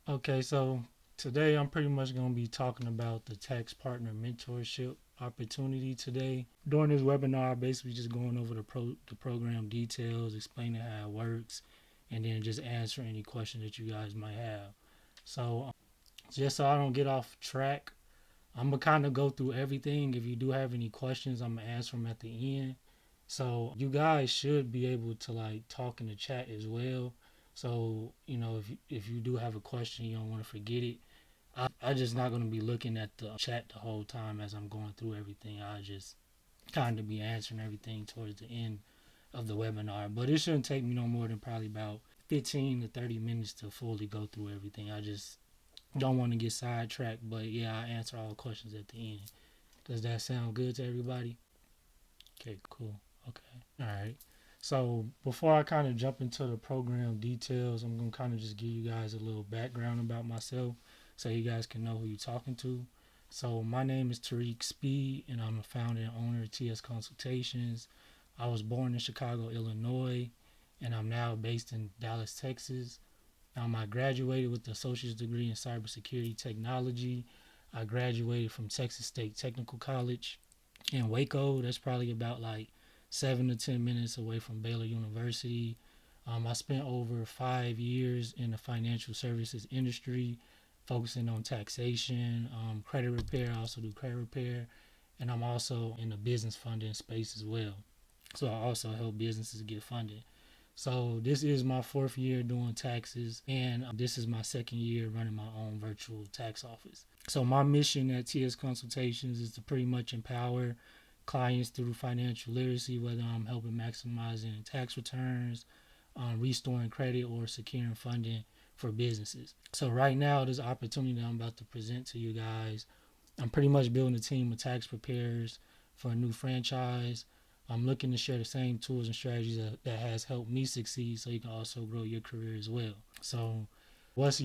Okay, so today I'm pretty much going to be talking about the tax partner mentorship opportunity today. During this webinar, basically just going over the program details, explaining how it works, and then just answering any questions that you guys might have. So, just so I don't get off track, I'm gonna kind of go through everything. If you do have any questions, I'm gonna answer them at the end. So you guys should be able to like talk in the chat as well. So if you do have a question, you don't want to forget it. I just not gonna be looking at the chat the whole time as I'm going through everything. I just kind of be answering everything towards the end of the webinar. But it shouldn't take me no more than probably about 15 to 30 minutes to fully go through everything. I just don't want to get sidetracked. But yeah, I answer all questions at the end. Does that sound good to everybody? Okay, cool. Okay. All right. So before I kind of jump into the program details, I'm going to kind of just give you guys a little background about myself so you guys can know who you're talking to. So my name is Tariq Speed, and I'm the founder and owner of TS Consultations. I was born in Chicago, Illinois, and I'm now based in Dallas, Texas. I graduated with an associate's degree in cybersecurity technology. I graduated from Texas State Technical College in Waco. That's probably about like 7 to 10 minutes away from Baylor University. I spent over 5 years in the financial services industry, focusing on taxation, credit repair. I also do credit repair, and I'm also in the business funding space as well. So I also help businesses get funded. So this is my fourth year doing taxes, and this is my second year running my own virtual tax office. So my mission at TS Consultations is to pretty much empower clients through financial literacy, whether I'm helping maximizing tax returns, restoring credit, or securing funding for businesses. So right now, this opportunity that I'm about to present to you guys, I'm pretty much building a team of tax preparers for a new franchise. I'm looking to share the same tools and strategies that has helped me succeed so you can also grow your career as well. So what's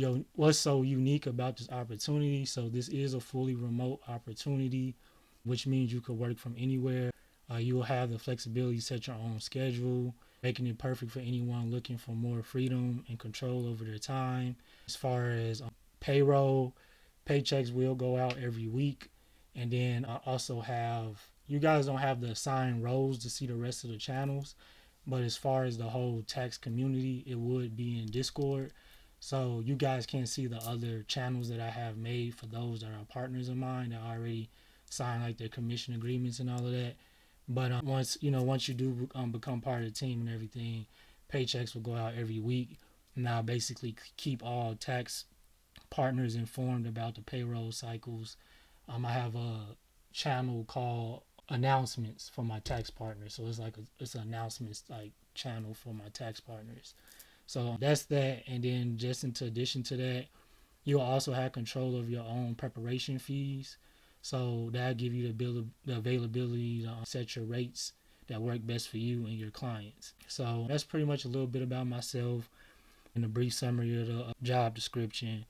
so unique about this opportunity? So this is a fully remote opportunity, which means you could work from anywhere. You will have the flexibility to set your own schedule, making it perfect for anyone looking for more freedom and control over their time. As far as payroll, paychecks will go out every week. And then I also have, you guys don't have the assigned roles to see the rest of the channels, but as far as the whole tax community, it would be in Discord. So you guys can see the other channels that I have made for those that are partners of mine that already sign like their commission agreements and all of that. But once you do become part of the team and everything, paychecks will go out every week. And I basically keep all tax partners informed about the payroll cycles. I have a channel called announcements for my tax partners, so it's an announcements like channel for my tax partners. So that's that, and then just in addition to that, you'll also have control of your own preparation fees. So that'll give you the availability to set your rates that work best for you and your clients. So that's pretty much a little bit about myself and a brief summary of the job description.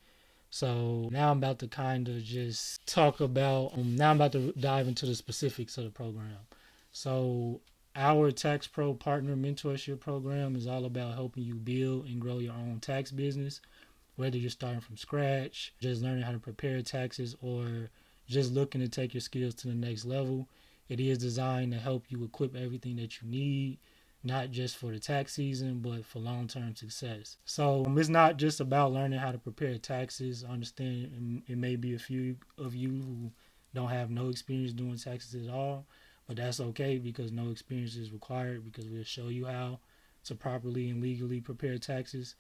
So now I'm about to kind of just talk about, now I'm about to dive into the specifics of the program. So our Tax Pro Partner Mentorship Program is all about helping you build and grow your own tax business, whether you're starting from scratch, just learning how to prepare taxes, or just looking to take your skills to the next level. It is designed to help you equip everything that you need, not just for the tax season, but for long-term success. So it's not just about learning how to prepare taxes. I understand it may be a few of you who don't have no experience doing taxes at all, but that's okay because no experience is required because we'll show you how to properly and legally prepare taxes.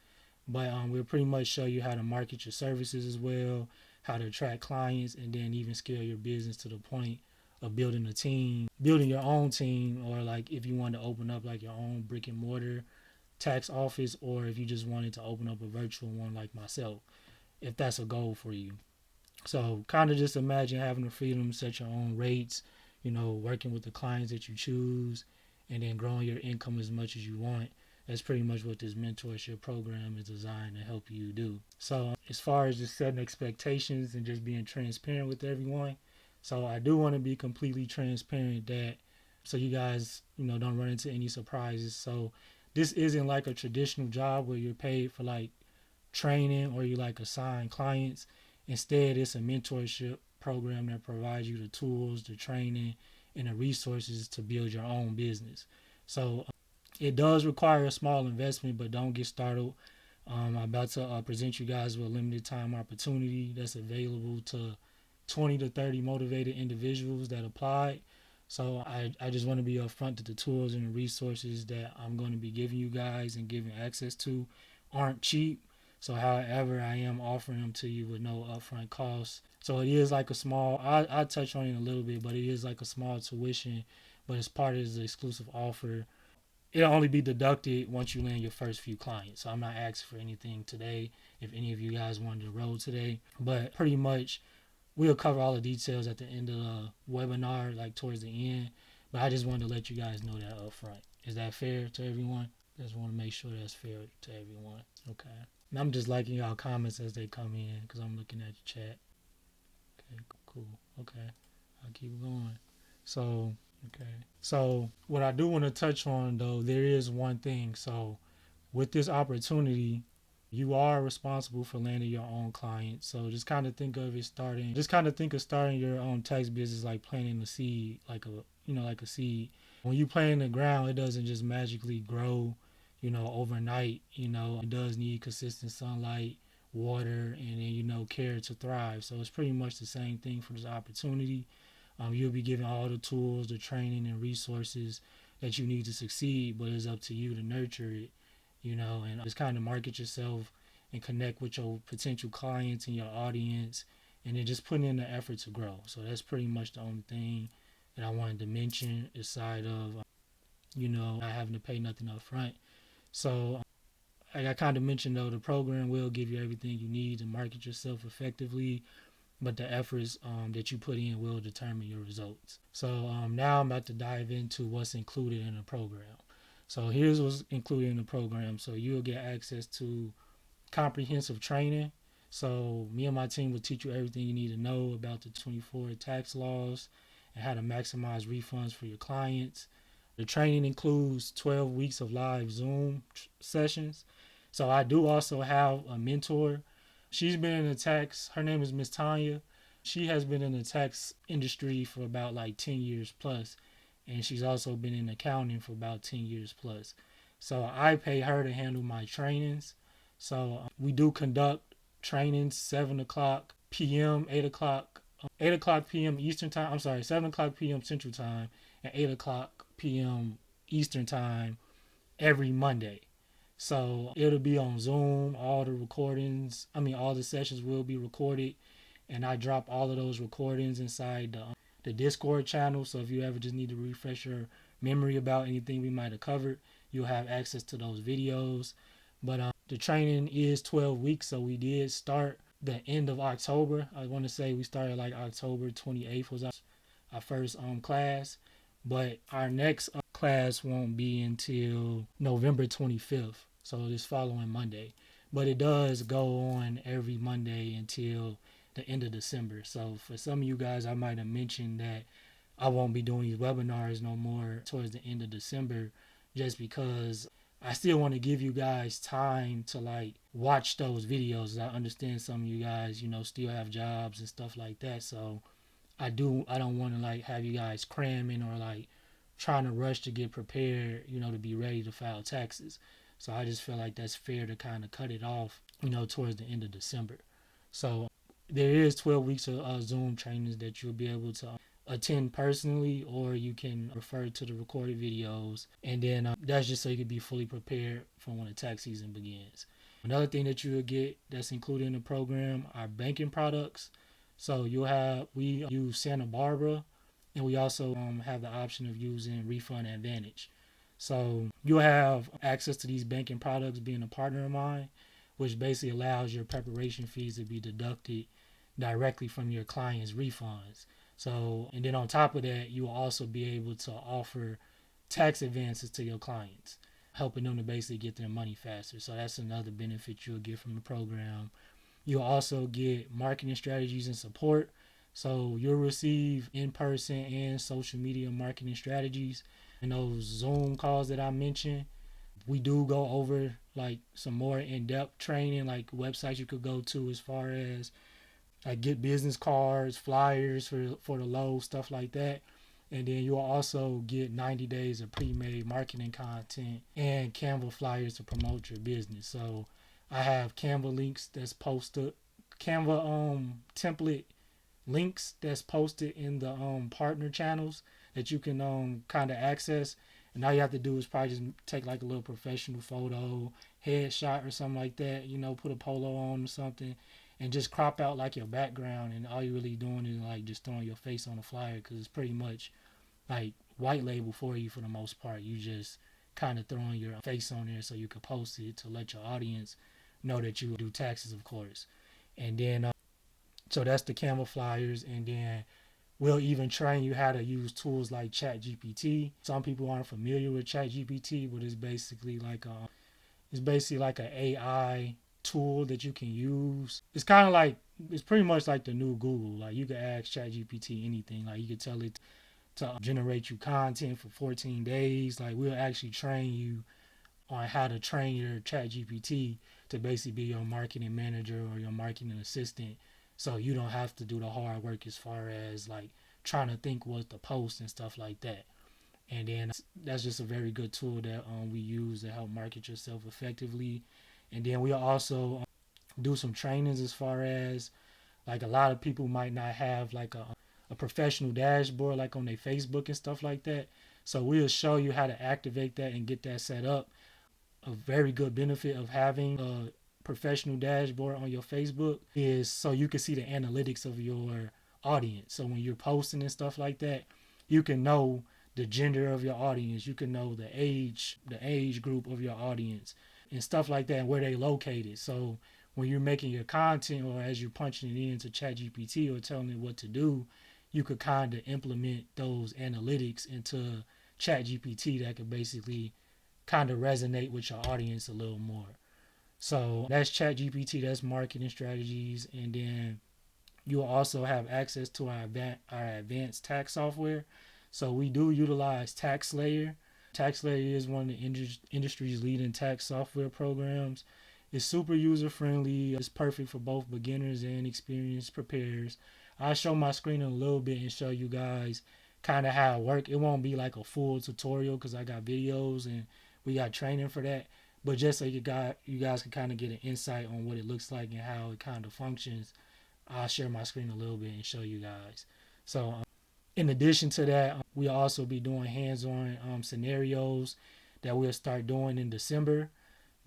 But we'll pretty much show you how to market your services as well, how to attract clients, and then even scale your business to the point of building a team, building your own team, or like if you want to open up like your own brick and mortar tax office, or if you just wanted to open up a virtual one like myself, if that's a goal for you. So kind of just imagine having the freedom to set your own rates, working with the clients that you choose, and then growing your income as much as you want. That's pretty much what this mentorship program is designed to help you do. So as far as just setting expectations and just being transparent with everyone, so I do want to be completely transparent that so you guys, don't run into any surprises. So this isn't like a traditional job where you're paid for like training or you like assign clients. Instead, it's a mentorship program that provides you the tools, the training, and the resources to build your own business. So it does require a small investment, but don't get startled. I'm about to present you guys with a limited time opportunity that's available to 20 to 30 motivated individuals that applied. So I just want to be upfront that the tools and the resources that I'm going to be giving you guys and giving access to aren't cheap. So however, I am offering them to you with no upfront costs. So it is like a small, I'll touch on it in a little bit, but it is like a small tuition, but it's part of the exclusive offer. It'll only be deducted once you land your first few clients. So I'm not asking for anything today if any of you guys wanted to enroll today. But pretty much we'll cover all the details at the end of the webinar, like towards the end. But I just wanted to let you guys know that up front. Is that fair to everyone? Just want to make sure that's fair to everyone. Okay. And I'm just liking y'all comments as they come in because I'm looking at the chat. Okay, cool. Okay. I'll keep going. So, okay. So, what I do want to touch on though, there is one thing. So, with this opportunity, you are responsible for landing your own clients. So just kind of think of it starting. Just kind of think of starting your own tax business like planting a seed, like a seed. When you plant in the ground, it doesn't just magically grow, overnight. It does need consistent sunlight, water, and then care to thrive. So it's pretty much the same thing for this opportunity. You'll be given all the tools, the training, and resources that you need to succeed, but it's up to you to nurture it. And just kind of market yourself and connect with your potential clients and your audience, and then just putting in the effort to grow. So that's pretty much the only thing that I wanted to mention, aside of, not having to pay nothing up front. So like I kind of mentioned though, the program will give you everything you need to market yourself effectively, but the efforts that you put in will determine your results. So now I'm about to dive into what's included in the program. So here's what's included in the program. So you'll get access to comprehensive training. So me and my team will teach you everything you need to know about the 24 tax laws and how to maximize refunds for your clients. The training includes 12 weeks of live Zoom sessions. So I do also have a mentor. She's been in the tax. Her name is Miss Tanya. She has been in the tax industry for about like 10 years plus. And she's also been in accounting for about 10 years plus. So I pay her to handle my trainings. So we do conduct trainings 7 o'clock p.m., 8 o'clock p.m. Eastern time. I'm sorry, 7 o'clock p.m. Central time and 8 o'clock p.m. Eastern time every Monday. So it'll be on Zoom. All the sessions will be recorded. And I drop all of those recordings inside the Discord channel. So if you ever just need to refresh your memory about anything we might have covered, you'll have access to those videos. But the training is 12 weeks. So we did start the end of October. I want to say we started like October 28th was our first class. But our next class won't be until November 25th. So this following Monday. But it does go on every Monday until the end of December. So for some of you guys, I might have mentioned that I won't be doing these webinars no more towards the end of December, just because I still want to give you guys time to like watch those videos. I understand some of you guys, still have jobs and stuff like that. So I don't want to like have you guys cramming or like trying to rush to get prepared, to be ready to file taxes. So I just feel like that's fair to kind of cut it off, towards the end of December. So there is 12 weeks of Zoom trainings that you'll be able to attend personally, or you can refer to the recorded videos. And then that's just so you can be fully prepared for when the tax season begins. Another thing that you will get that's included in the program are banking products. So we use Santa Barbara, and we also have the option of using Refund Advantage. So you'll have access to these banking products being a partner of mine, which basically allows your preparation fees to be deducted directly from your client's refunds. So, and then on top of that, you will also be able to offer tax advances to your clients, helping them to basically get their money faster. So that's another benefit you'll get from the program. You'll also get marketing strategies and support. So you'll receive in-person and social media marketing strategies. And those Zoom calls that I mentioned, We do go over like some more in-depth training, like websites you could go to as far as like get business cards, flyers for the low, stuff like that. And then you'll also get 90 days of pre-made marketing content and Canva flyers to promote your business. So I have Canva links that's posted, Canva template links that's posted in the partner channels that you can kind of access. And all you have to do is probably just take like a little professional photo, headshot or something like that. You know, put a polo on or something, and just crop out like your background. And all you're really doing is like just throwing your face on the flyer, because it's pretty much like white label for you for the most part. You just kind of throwing your face on there so you could post it to let your audience know that you do taxes, of course. And then so that's the Canva flyers. And then we'll even train you how to use tools like ChatGPT. Some people aren't familiar with ChatGPT, but it's basically like an AI tool that you can use. It's kind of like, it's pretty much like the new Google. Like you can ask ChatGPT anything. Like you could tell it to generate you content for 14 days. Like we'll actually train you on how to train your ChatGPT to basically be your marketing manager or your marketing assistant, so you don't have to do the hard work as far as like trying to think what to post and stuff like that. And then that's just a very good tool that we use to help market yourself effectively. And then we'll also do some trainings as far as like a lot of people might not have like a professional dashboard like on their Facebook and stuff like that. So we'll show you how to activate that and get that set up. A very good benefit of having a professional dashboard on your Facebook is so you can see the analytics of your audience. So when you're posting and stuff like that, you can know the gender of your audience, you can know the age group of your audience and stuff like that, and where they located. So when you're making your content or as you're punching it into ChatGPT or telling it what to do, you could kind of implement those analytics into ChatGPT that could basically kind of resonate with your audience a little more. So that's ChatGPT, that's marketing strategies. And then you'll also have access to our advanced tax software. So we do utilize TaxSlayer. TaxSlayer is one of the industry's leading tax software programs. It's super user friendly. It's perfect for both beginners and experienced preparers. I'll show my screen in a little bit and show you guys kind of how it works. It won't be like a full tutorial because I got videos and we got training for that. But just so you guys can kind of get an insight on what it looks like and how it kind of functions, I'll share my screen a little bit and show you guys. So in addition to that, we'll also be doing hands-on scenarios that we'll start doing in December,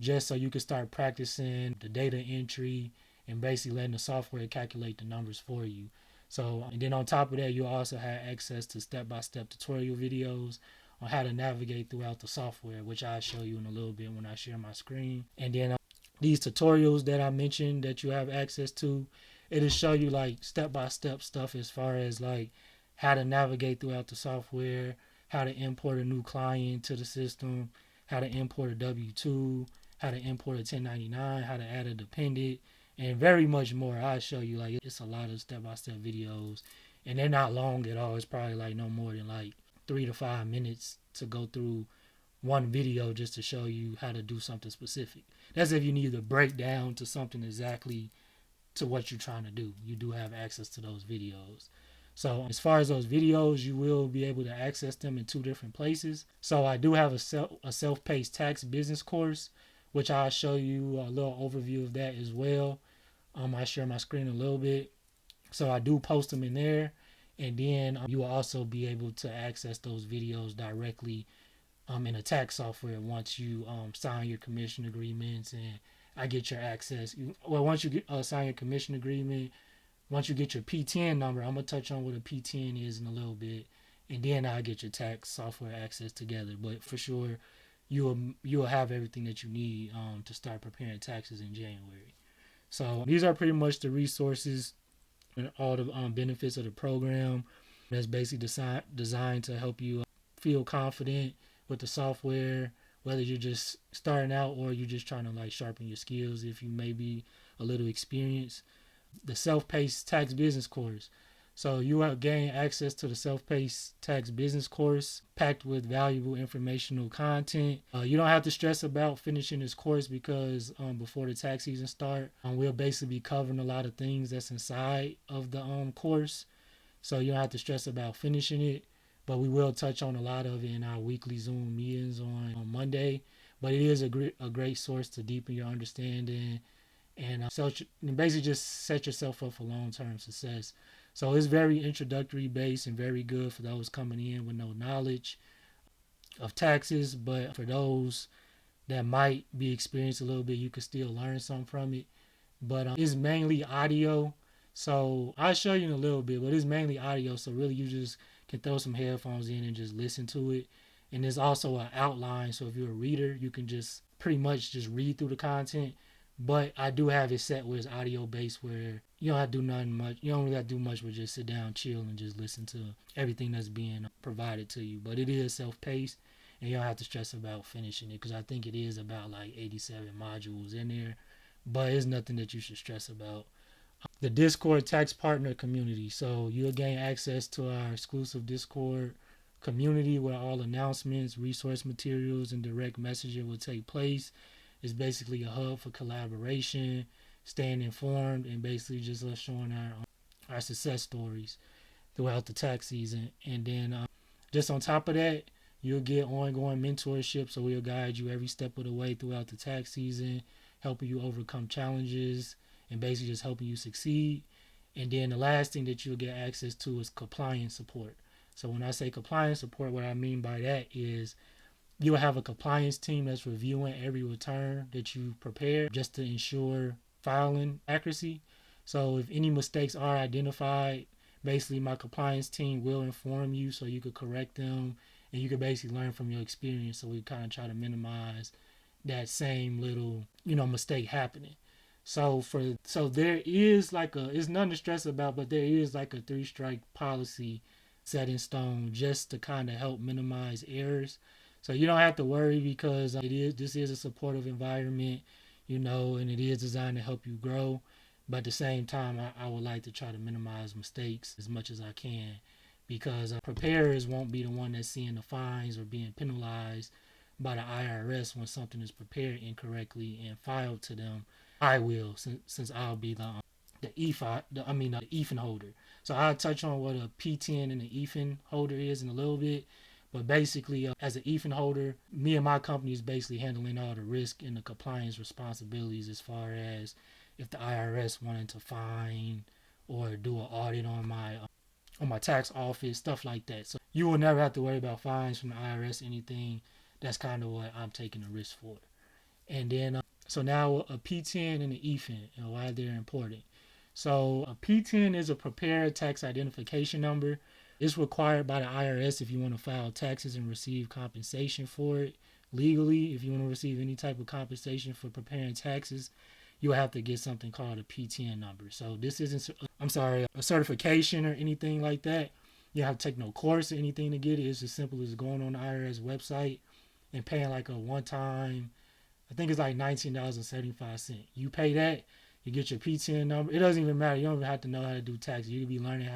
just so you can start practicing the data entry and basically letting the software calculate the numbers for you. So, and then on top of that, you'll also have access to step-by-step tutorial videos on how to navigate throughout the software, which I'll show you in a little bit when I share my screen. And then these tutorials that I mentioned that you have access to, it'll show you like step-by-step stuff as far as like how to navigate throughout the software, how to import a new client to the system, how to import a W-2, how to import a 1099, how to add a dependent, and very much more. I'll show you, like, it's a lot of step-by-step videos, and they're not long at all. It's probably like no more than like 3 to 5 minutes to go through one video just to show you how to do something specific. That's if you need to break down to something exactly to what you're trying to do. You do have access to those videos. So as far as those videos, you will be able to access them in 2 different places. So I do have a self-paced tax business course, which I'll show you a little overview of that as well. I share my screen a little bit. So I do post them in there. And then you will also be able to access those videos directly in a tax software once you sign your commission agreements and I get your access. Well, once you sign your commission agreement, once you get your P10 number, I'm going to touch on what a P10 is in a little bit, and then I'll get your tax software access together. But for sure, you'll have everything that you need to start preparing taxes in January. So these are pretty much the resources and all the benefits of the program. That's basically designed to help you feel confident with the software, whether you're just starting out or you're just trying to like sharpen your skills if you may be a little experienced. The self-paced tax business course. So you will gain access to the self-paced tax business course packed with valuable informational content. You don't have to stress about finishing this course because before the tax season start, we'll basically be covering a lot of things that's inside of the course. So you don't have to stress about finishing it. But we will touch on a lot of it in our weekly Zoom meetings on Monday. But it is a great source to deepen your understanding and basically just set yourself up for long-term success. So it's very introductory based and very good for those coming in with no knowledge of taxes. But for those that might be experienced a little bit, you can still learn something from it. But it's mainly audio. So I'll show you in a little bit, but it's mainly audio. So really you just can throw some headphones in and just listen to it. And there's also an outline. So if you're a reader, you can just pretty much just read through the content. But I do have it set where it's audio based where you don't have to do nothing much. You don't really have to do much but just sit down, chill, and just listen to everything that's being provided to you. But it is self paced and you don't have to stress about finishing it because I think it is about like 87 modules in there. But it's nothing that you should stress about. The Discord tax partner community. So you'll gain access to our exclusive Discord community where all announcements, resource materials, and direct messaging will take place. It's basically a hub for collaboration, staying informed, and basically just us showing our success stories throughout the tax season. And then just on top of that, you'll get ongoing mentorship. So we'll guide you every step of the way throughout the tax season, helping you overcome challenges and basically just helping you succeed. And then the last thing that you'll get access to is compliance support. So when I say compliance support, what I mean by that is you'll have a compliance team that's reviewing every return that you prepare just to ensure filing accuracy. So if any mistakes are identified, basically my compliance team will inform you so you could correct them and you could basically learn from your experience. So we kind of try to minimize that same little, mistake happening. So there is like it's nothing to stress about, but there is like a 3 strike policy set in stone just to kind of help minimize errors. So you don't have to worry because this is a supportive environment, and it is designed to help you grow. But at the same time, I would like to try to minimize mistakes as much as I can because preparers won't be the one that's seeing the fines or being penalized by the IRS when something is prepared incorrectly and filed to them. I will, since I'll be the EFIN holder. So I'll touch on what a P10 and an EFIN holder is in a little bit. But basically, as an EFIN holder, me and my company is basically handling all the risk and the compliance responsibilities as far as if the IRS wanted to fine or do an audit on my tax office, stuff like that. So you will never have to worry about fines from the IRS, anything. That's kind of what I'm taking the risk for. And then, so now a P10 and an EFIN, and why they're important. So a P10 is a prepared tax identification number. It's required by the IRS if you want to file taxes and receive compensation for it legally. If you want to receive any type of compensation for preparing taxes, you'll have to get something called a P10 number. So this isn't, a certification or anything like that. You don't have to take no course or anything to get it. It's as simple as going on the IRS website and paying like a one-time, I think it's like $19.75. You pay that, you get your P10 number. It doesn't even matter. You don't even have to know how to do taxes. You could be learning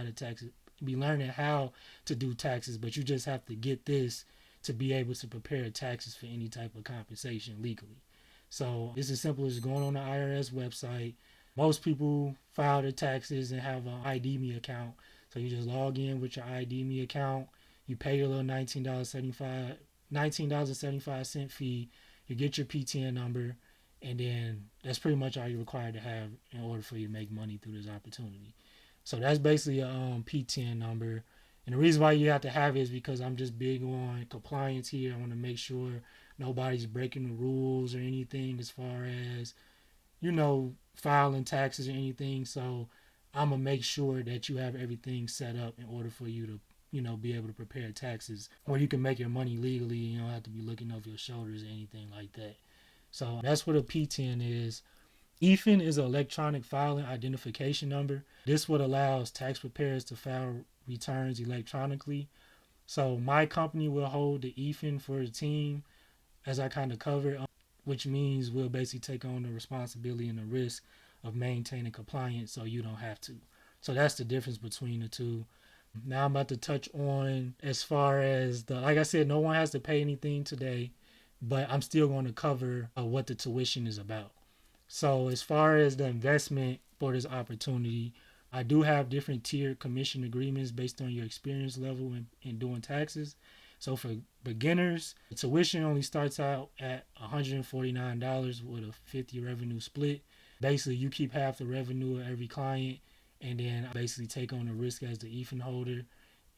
how to do taxes, but you just have to get this to be able to prepare taxes for any type of compensation legally. So it's as simple as going on the IRS website. Most people file their taxes and have an ID.me account. So you just log in with your ID.me account. You pay your little $19.75 fee. You get your P10 number, and then that's pretty much all you're required to have in order for you to make money through this opportunity. So that's basically a P10 number. And the reason why you have to have it is because I'm just big on compliance here. I want to make sure nobody's breaking the rules or anything as far as, filing taxes or anything. So I'm going to make sure that you have everything set up in order for you to, be able to prepare taxes where you can make your money legally. You don't have to be looking over your shoulders or anything like that. So that's what a P10 is. EFIN is an electronic filing identification number. This would allows tax preparers to file returns electronically. So my company will hold the EFIN for the team as I kind of covered, which means we'll basically take on the responsibility and the risk of maintaining compliance so you don't have to. So that's the difference between the two. Now I'm about to touch on as far as like I said, no one has to pay anything today, but I'm still going to cover what the tuition is about. So as far as the investment for this opportunity, I do have different tiered commission agreements based on your experience level in doing taxes. So for beginners, the tuition only starts out at $149 with a 50 revenue split. Basically, you keep half the revenue of every client, and then basically take on the risk as the EFIN holder,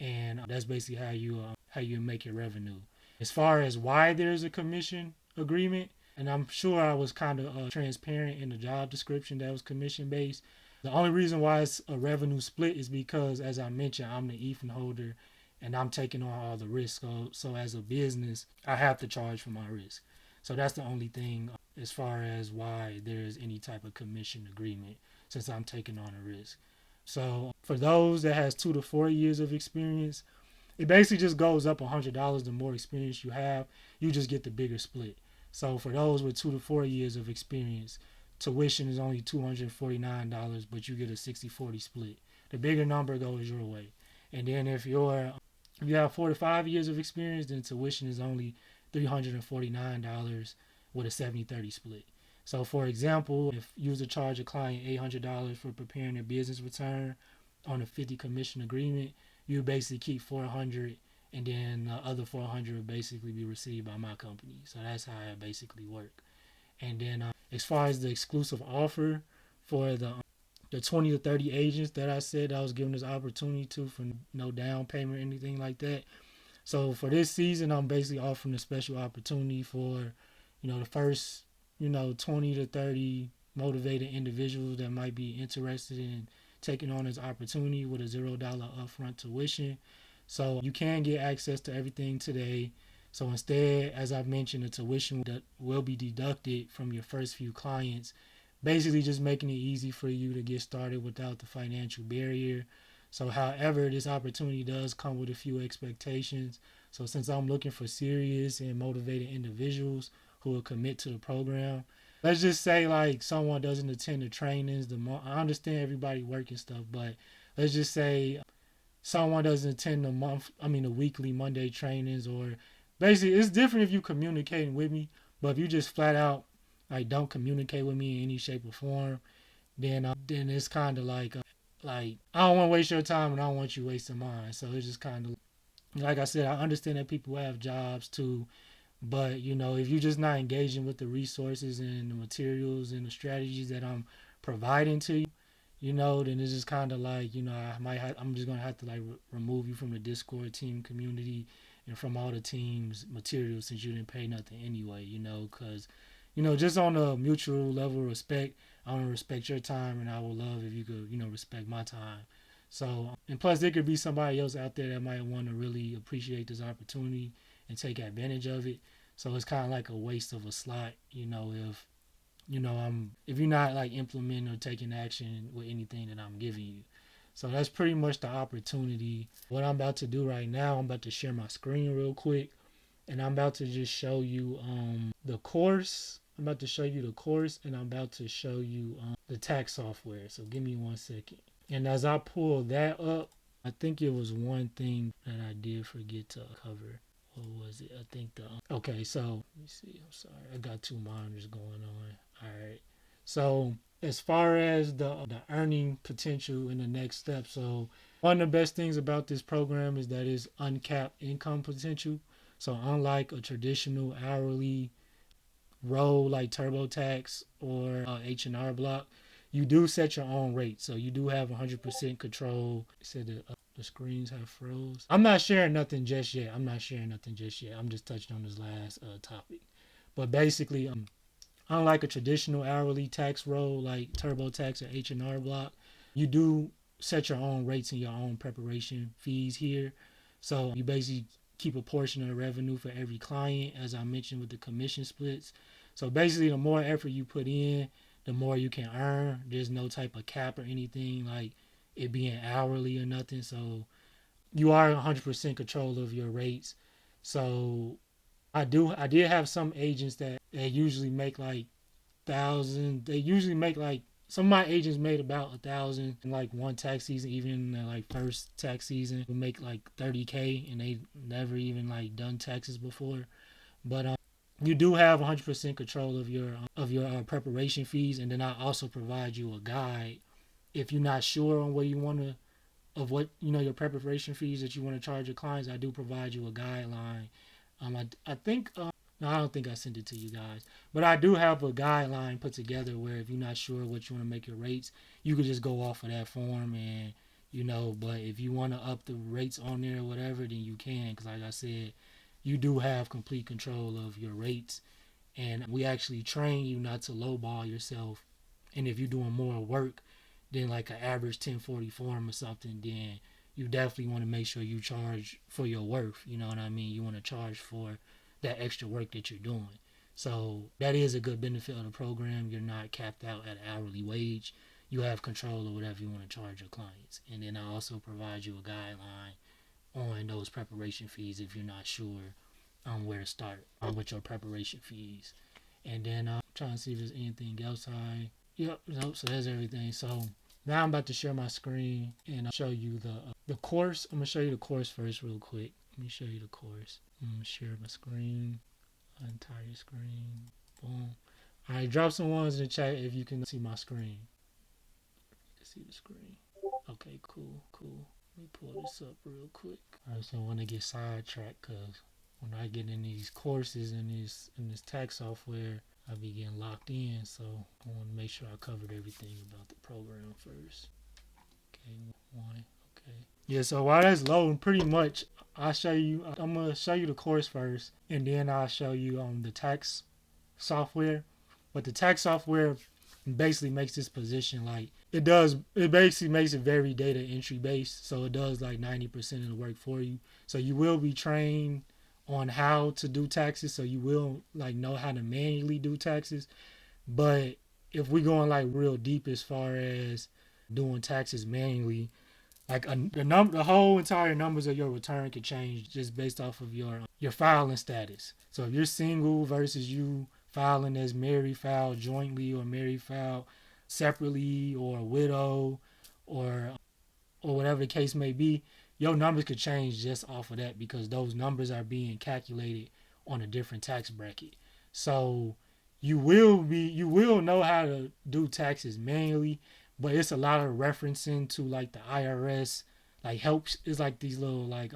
and that's basically how you make your revenue. As far as why there's a commission agreement, and I'm sure I was kind of transparent in the job description that was commission based. The only reason why it's a revenue split is because, as I mentioned, I'm the EFIN holder and I'm taking on all the risk. So as a business, I have to charge for my risk. So that's the only thing as far as why there's any type of commission agreement, since I'm taking on a risk. So for those that has 2 to 4 years of experience, it basically just goes up $100 the more experience you have. You just get the bigger split. So for those with 2 to 4 years of experience, tuition is only $249, but you get a 60-40 split. The bigger number goes your way. And then if you have 4 to 5 years of experience, then tuition is only $349 with a 70-30 split. So for example, if you was to charge a client $800 for preparing a business return on a 50 commission agreement, you basically keep 400, and then the other 400 would basically be received by my company. So that's how it basically works. And then as far as the exclusive offer for the 20 to 30 agents that I said I was giving this opportunity to for no down payment or anything like that. So for this season, I'm basically offering a special opportunity for, the first, 20 to 30 motivated individuals that might be interested in taking on this opportunity with a $0 upfront tuition. So you can get access to everything today. So instead, as I've mentioned, the tuition that will be deducted from your first few clients, basically just making it easy for you to get started without the financial barrier. So however, this opportunity does come with a few expectations. So since I'm looking for serious and motivated individuals who will commit to the program, let's just say like someone doesn't attend the trainings. I understand everybody working stuff, but let's just say someone doesn't attend the weekly Monday trainings, or basically it's different if you communicating with me, but if you just flat out like don't communicate with me in any shape or form, then it's kind of like I don't want to waste your time and I don't want you wasting mine. So it's just kind of like I said, I understand that people have jobs too, but if you're just not engaging with the resources and the materials and the strategies that I'm providing to you, then it's just kind of like, I'm just gonna have to like remove you from the Discord team community and from all the team's materials, since you didn't pay nothing anyway, because just on a mutual level of respect, I want to respect your time, and I would love if you could, respect my time. So, and plus, there could be somebody else out there that might want to really appreciate this opportunity and take advantage of it. So it's kind of like a waste of a slot, if you're not like implementing or taking action with anything that I'm giving you. So that's pretty much the opportunity. What I'm about to do right now, I'm about to share my screen real quick, and I'm about to just show you the course. I'm about to show you the course, and I'm about to show you the tax software. So give me 1 second. And as I pull that up, I think it was one thing that I did forget to cover. What was it? I think okay, so let me see. I'm sorry, I got 2 monitors going on. All right. So as far as the earning potential in the next step, so one of the best things about this program is that it's uncapped income potential. So unlike a traditional hourly role like TurboTax or H&R Block, you do set your own rate. So you do have 100% control. It said the screens have froze. I'm not sharing nothing just yet. I'm just touching on this last topic. But basically, unlike a traditional hourly tax role like TurboTax or H&R Block, you do set your own rates and your own preparation fees here. So you basically keep a portion of the revenue for every client, as I mentioned with the commission splits. So basically, the more effort you put in, the more you can earn. There's no type of cap or anything like it being hourly or nothing. So you are 100% control of your rates. So I did have some agents that usually make like thousand. They usually make like some of my agents made about 1,000 in like one tax season. Even in the like first tax season, would make like 30K, and they never even like done taxes before. But you do have 100% control of your preparation fees, and then I also provide you a guide if you're not sure on where you want to of what your preparation fees that you want to charge your clients. I do provide you a guideline. I think no, I don't think I sent it to you guys, but I do have a guideline put together where if you're not sure what you want to make your rates, you could just go off of that form and But if you want to up the rates on there or whatever, then you can, because like I said, you do have complete control of your rates, and we actually train you not to lowball yourself. And if you're doing more work than like an average 1040 form or something, then you definitely want to make sure you charge for your worth. You know what I mean? You want to charge for that extra work that you're doing. So that is a good benefit of the program. You're not capped out at hourly wage. You have control of whatever you want to charge your clients. And then I also provide you a guideline on those preparation fees if you're not sure where to start with your preparation fees. And then I'm trying to see if there's anything else Yep, nope, so that's everything. So now I'm about to share my screen and I'll show you the course. I'm going to show you the course first real quick. Let me show you the course. I'm going to share my screen, my entire screen. Boom. All right, drop some ones in the chat if you can see my screen. You can see the screen. Okay, cool. Let me pull this up real quick. I just don't want to get sidetracked because when I get in these courses and this tax software, I be getting locked in. So I want to make sure I covered everything about the program first. Okay, one. Okay. Yeah, so while that's loading, pretty much I'm going to show you the course first, and then I'll show you the tax software. But the tax software basically makes this position like it basically makes it very data entry based, so it does like 90% of the work for you. So you will be trained on how to do taxes, so you will like know how to manually do taxes. But if we're going like real deep as far as doing taxes manually, like the whole entire numbers of your return could change just based off of your filing status. So if you're single versus you filing as married, filed jointly, or married, filed separately, or a widow, or whatever the case may be, your numbers could change just off of that because those numbers are being calculated on a different tax bracket. So you will know how to do taxes manually, but it's a lot of referencing to like the IRS like helps. It's like these little like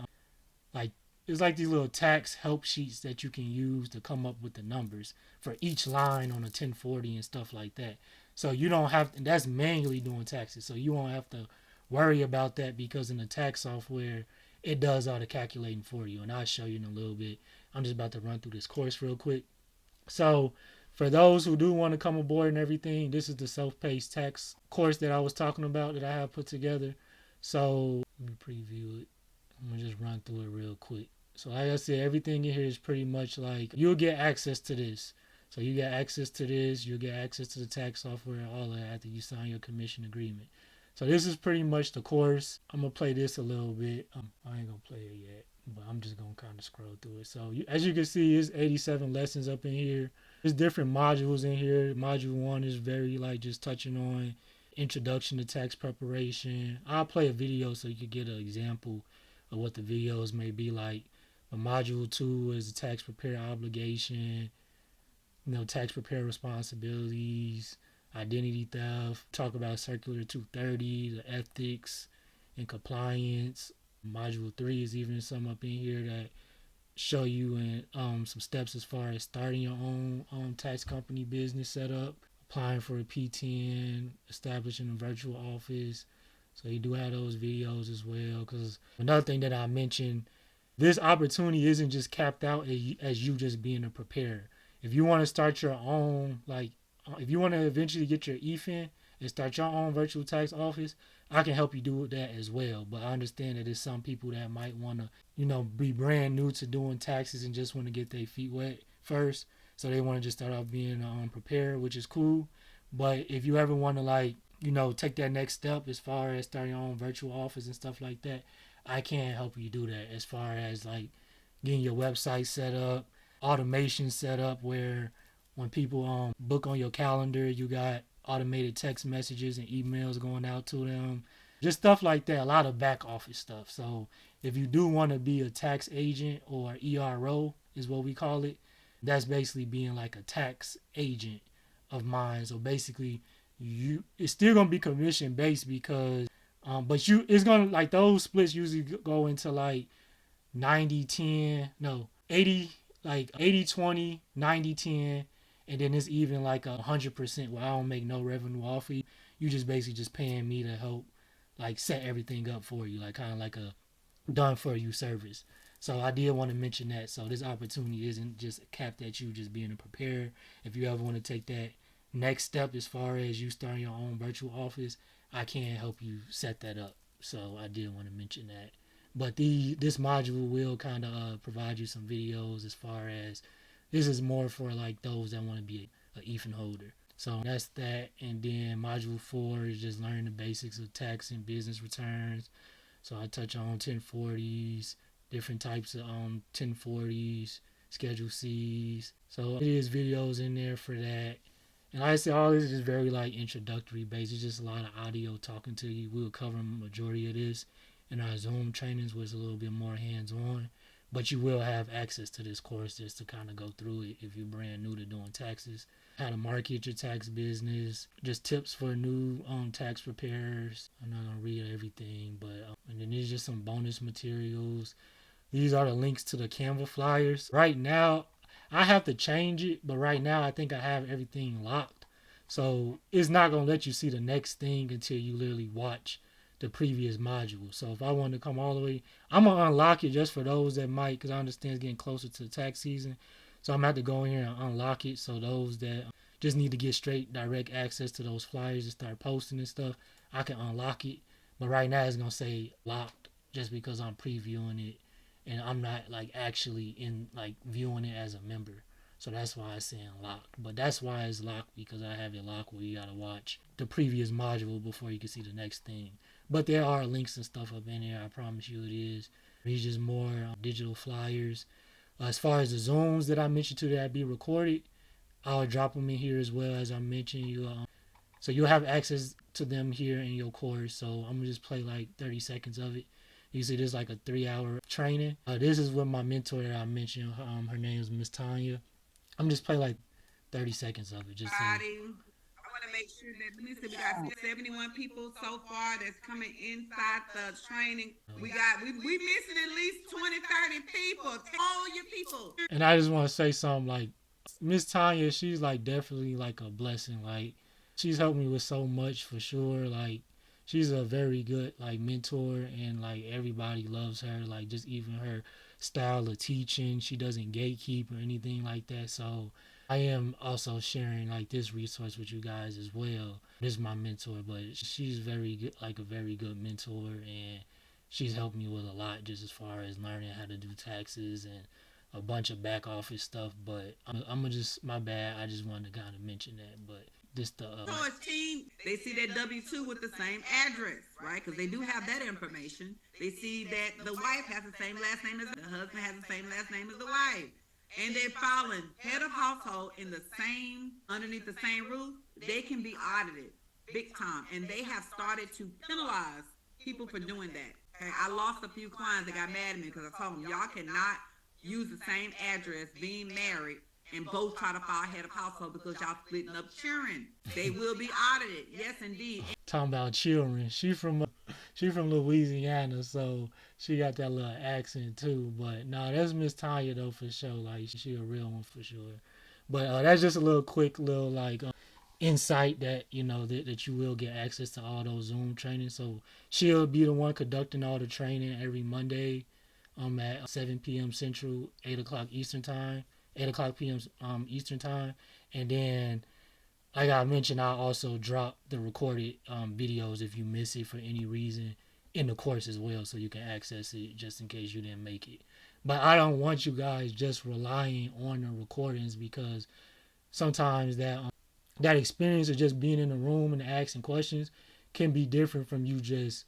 it's like these little tax help sheets that you can use to come up with the numbers for each line on a 1040 and stuff like that. So you don't have to, that's manually doing taxes. So you won't have to worry about that because in the tax software, it does all the calculating for you. And I'll show you in a little bit. I'm just about to run through this course real quick. So for those who do want to come aboard and everything, this is the self-paced tax course that I was talking about that I have put together. So let me preview it. I'm going to just run through it real quick. So like I said, everything in here is pretty much like you'll get access to this. So you get access to this, you'll get access to the tax software, all of that after you sign your commission agreement. So this is pretty much the course. I'm going to play this a little bit. I ain't going to play it yet, but I'm just going to kind of scroll through it. So as you can see, there's 87 lessons up in here. There's different modules in here. Module 1 is very like just touching on introduction to tax preparation. I'll play a video so you can get an example of what the videos may be like. But module 2 is the tax preparer obligation, tax preparer responsibilities, identity theft, talk about Circular 230, the ethics and compliance. Module 3 is even some up in here that show you some steps as far as starting your own tax company business setup, applying for a P10, establishing a virtual office. So you do have those videos as well. Because another thing that I mentioned, this opportunity isn't just capped out as you just being a preparer. If you want to start your own, if you want to eventually get your EFIN and start your own virtual tax office, I can help you do that as well. But I understand that there's some people that might want to, be brand new to doing taxes and just want to get their feet wet first. So they want to just start off being prepared, which is cool. But if you ever want to take that next step as far as starting your own virtual office and stuff like that, I can help you do that as far as like getting your website set up, automation set up where when people book on your calendar, you got automated text messages and emails going out to them, just stuff like that. A lot of back office stuff. So if you do want to be a tax agent, or ERO is what we call it, that's basically being like a tax agent of mine. So basically, it's still gonna be commission based because, but it's gonna, like, those splits usually go into like 90-10, no, 80, like 80-20, 90-10, and then it's even like 100% where I don't make no revenue off of you. You just basically just paying me to help like set everything up for you, like kind of like a done for you service. So I did want to mention that. So this opportunity isn't just capped at you just being a preparer. If you ever want to take that next step as far as you starting your own virtual office, I can help you set that up. So I did want to mention that. But this module will kind of provide you some videos as far as, this is more for like those that want to be a EFIN holder. So that's that. And then module 4 is just learning the basics of tax and business returns. So I touch on 1040s, different types of 1040s, Schedule C's. So it is videos in there for that. And like I said, all this is very like introductory based. It's just a lot of audio talking to you. We'll cover majority of this in our Zoom trainings, where it's a little bit more hands-on. But you will have access to this course just to kind of go through it if you're brand new to doing taxes. How to market your tax business, just tips for new tax preparers. I'm not gonna read everything, but and then there's just some bonus materials. These are the links to the Canva flyers. Right now, I have to change it, but right now I think I have everything locked. So it's not gonna let you see the next thing until you literally watch the previous module. So if I want to come all the way, I'm gonna unlock it just for those that might, because I understand it's getting closer to the tax season. So I'm gonna have to go in here and unlock it. So those that just need to get straight direct access to those flyers and start posting and stuff, I can unlock it. But right now it's gonna say locked just because I'm previewing it and I'm not like actually in like viewing it as a member. So that's why it's saying locked. But that's why it's locked, because I have it locked where you gotta watch the previous module before you can see the next thing. But there are links and stuff up in there. I promise you it is. These just more digital flyers. As far as the Zooms that I mentioned to that be recorded, I'll drop them in here as well. As I mentioned, so you'll have access to them here in your course. So I'm gonna just play like 30 seconds of it. You see, this is like a 3-hour training. This is with my mentor that I mentioned. Her name is Miss Tanya. I'm just play like 30 seconds of it. Just so. I want to make sure that we got 71 people so far that's coming inside the training. We missing at least 20, 30 people. Tell all your people. And I just want to say something, like Miss Tanya, she's like definitely like a blessing. Like she's helped me with so much for sure. Like she's a very good like mentor, and like everybody loves her. Like just even her style of teaching, she doesn't gatekeep or anything like that. So I am also sharing like this resource with you guys as well. This is my mentor, but she's very good, like a very good mentor, and she's helped me with a lot just as far as learning how to do taxes and a bunch of back office stuff. But I'm gonna just, my bad, I just wanted to kind of mention that. But this the team, they see that W-2 with the same address, right? Because they do have that information. They see that the wife has the same last name as the husband, has the same last name as the wife, and they're following head of household in the same, underneath the same roof. They can be audited big time, and they have started to penalize people for doing that. Okay, I lost a few clients that got mad at me because I told them y'all cannot use the same address being married and both try to file head of household because y'all splitting up children. They will be audited. Yes, indeed. Talking about children. She from Louisiana, so she got that little accent too. But no, that's Miss Tanya though for sure. Like she a real one for sure. But that's just a little quick little like insight that that you will get access to all those Zoom trainings. So she'll be the one conducting all the training every Monday at 7 p.m. Central, 8 o'clock Eastern time, 8 o'clock p.m. Eastern time. And then, like I mentioned, I'll also drop the recorded videos if you miss it for any reason in the course as well, so you can access it just in case you didn't make it. But I don't want you guys just relying on the recordings, because sometimes that experience of just being in the room and asking questions can be different from you just,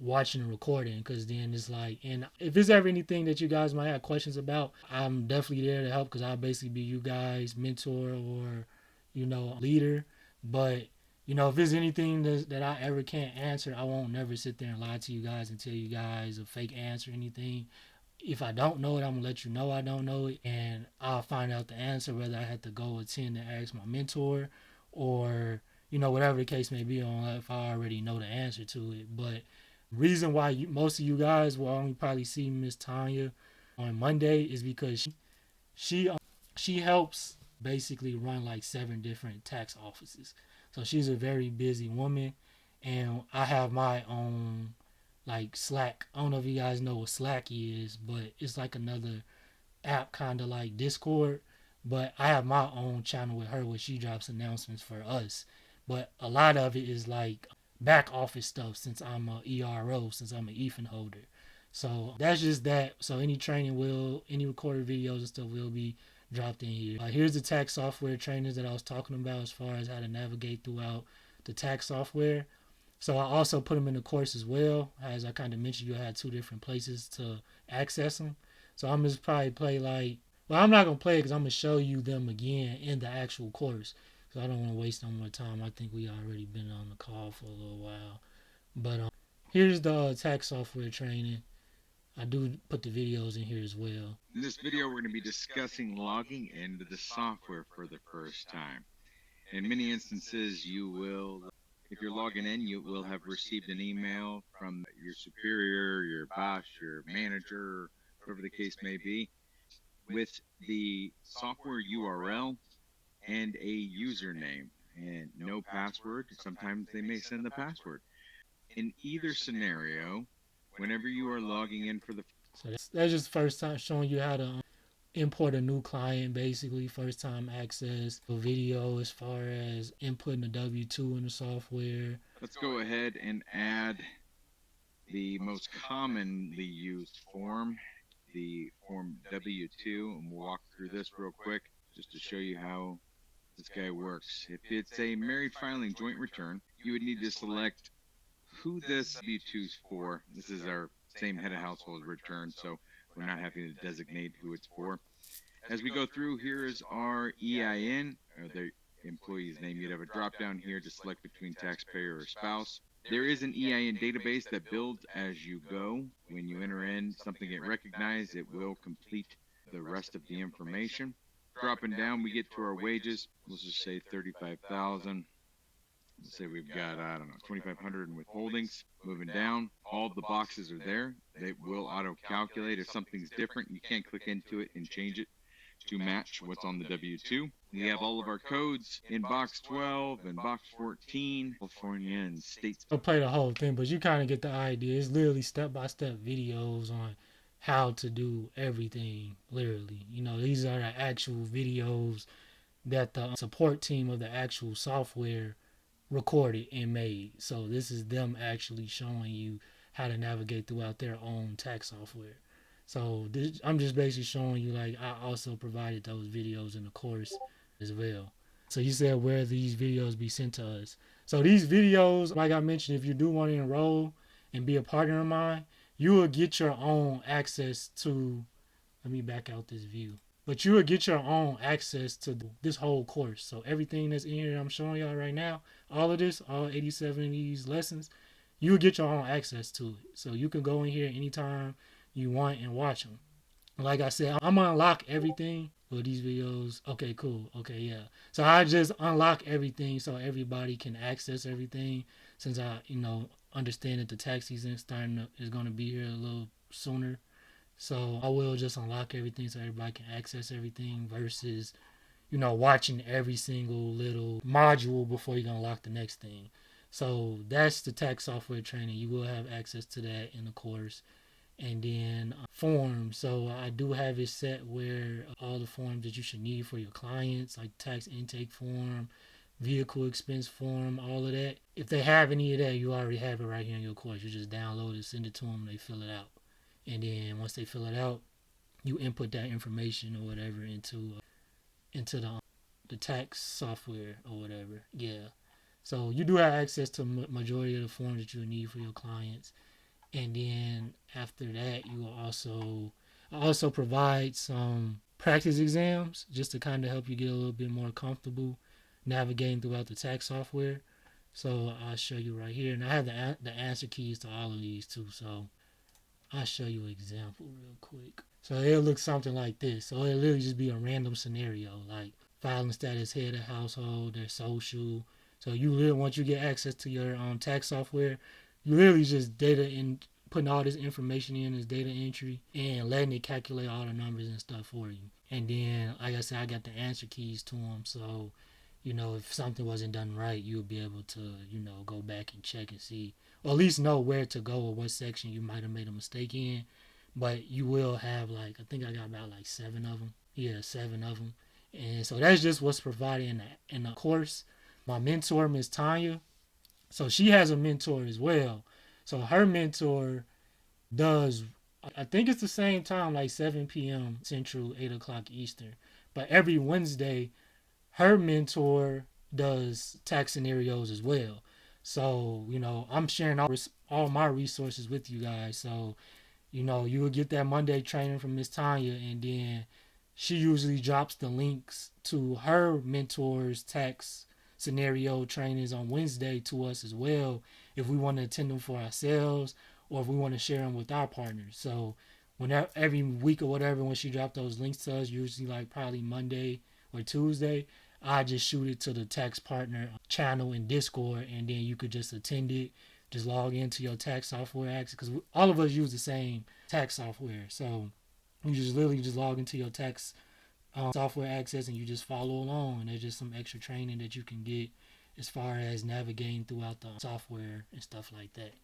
watching a recording. Because then it's like, and if there's ever anything that you guys might have questions about, I'm definitely there to help, because I'll basically be you guys mentor or leader. But if there's anything that I ever can't answer, I won't never sit there and lie to you guys and tell you guys a fake answer or anything. If I don't know it, I'm gonna let you know I don't know it, and I'll find out the answer, whether I had to go attend and ask my mentor, or whatever the case may be, on if I already know the answer to it. But reason why most of you guys will only probably see Miss Tanya on Monday is because she she helps basically run like 7 different tax offices. So she's a very busy woman, and I have my own like Slack. I don't know if you guys know what Slack is, but it's like another app, kind of like Discord. But I have my own channel with her where she drops announcements for us. But a lot of it is like back office stuff, since I'm a ERO, since I'm an EFIN holder. So that's just that. So any recorded videos and stuff will be dropped in here. Here's the tax software trainings that I was talking about, as far as how to navigate throughout the tax software. So I also put them in the course as well. As I kind of mentioned, you had 2 different places to access them. So I'm just probably play like, well, I'm not gonna play it because I'm gonna show you them again in the actual course. So I don't want to waste no more time. I think we already been on the call for a little while. But here's the tax software training. I do put the videos in here as well. In this video, we're going to be discussing logging into the software for the first time. In many instances, if you're logging in, you will have received an email from your superior, your boss, your manager, whatever the case may be, with the software URL and a username and no password. Sometimes they may send the password. In either scenario, whenever you are logging in for the So that's just first time showing you how to import a new client, basically first time access a video, as far as inputting a W-2 in the software. Let's go ahead and add the most commonly used form, the form W-2, and we'll walk through this real quick just to show you how this guy works. If it's a married filing joint return, you would need to select who this W-2 is for. This is our same head of household return, so we're not having to designate who it's for. As we go through, here is our EIN, or the employee's name. You'd have a drop down here to select between taxpayer or spouse. There is an EIN database that builds as you go. When you enter in something get recognized, it will complete the rest of the information. Dropping down, we get to our wages. Let's just say 35,000. Let's say we've got, I don't know, 2,500 in withholdings. Moving down, all the boxes are there. They will auto-calculate. If something's different, you can't click into it and change it to match what's on the W-2. We have all of our codes in box 12 and box 14, California and states. I'll play the whole thing, but you kind of get the idea. It's literally step-by-step videos on how to do everything, literally. These are the actual videos that the support team of the actual software recorded and made. So this is them actually showing you how to navigate throughout their own tax software. So I'm just basically showing you, like, I also provided those videos in the course as well. So you said where these videos be sent to us. So these videos, like I mentioned, if you do want to enroll and be a partner of mine, you will get your own access to, let me back out this view. But you will get your own access to this whole course. So everything that's in here I'm showing y'all right now, all of this, all 87 of these lessons, you will get your own access to it. So you can go in here anytime you want and watch them. Like I said, I'm gonna unlock everything. Well, these videos, okay, cool, okay, yeah. So I just unlock everything so everybody can access everything. Since I, understand that the tax season is gonna be here a little sooner. So I will just unlock everything so everybody can access everything, versus, watching every single little module before you can unlock the next thing. So that's the tax software training. You will have access to that in the course. And then forms. So I do have it set where all the forms that you should need for your clients, like tax intake form, vehicle expense form, all of that. If they have any of that, you already have it right here in your course. You just download it, send it to them, they fill it out. And then once they fill it out, you input that information or whatever into the tax software or whatever. Yeah. So you do have access to majority of the forms that you need for your clients. And then after that, you will also provide some practice exams just to kind of help you get a little bit more comfortable navigating throughout the tax software. So I'll show you right here, and I have the answer keys to all of these too. So I'll show you an example real quick. So it'll look something like this. So it'll literally just be a random scenario, like filing status, head of household, their social. So you literally, once you get access to your tax software, you literally just data in, putting all this information in as data entry and letting it calculate all the numbers and stuff for you. And then, like I said, I got the answer keys to them. So, if something wasn't done right, you'll be able to, go back and check and see, or at least know where to go or what section you might have made a mistake in. But you will have, like, I think I got about like 7 of them. Yeah, 7 of them. And so that's just what's provided in the course. My mentor, Miss Tanya, so she has a mentor as well. So her mentor does, I think it's the same time, like 7 p.m. Central, 8 o'clock Eastern. But every Wednesday, her mentor does tax scenarios as well. So, I'm sharing all my resources with you guys. So, you will get that Monday training from Miss Tanya, and then she usually drops the links to her mentor's tax scenario trainings on Wednesday to us as well, if we want to attend them for ourselves or if we want to share them with our partners. So whenever, every week or whatever, when she dropped those links to us, usually like probably Monday or Tuesday, I just shoot it to the tax partner channel in Discord, and then you could just attend it. Just log into your tax software access, because all of us use the same tax software. So you just literally just log into your tax software access and you just follow along. And there's just some extra training that you can get as far as navigating throughout the software and stuff like that.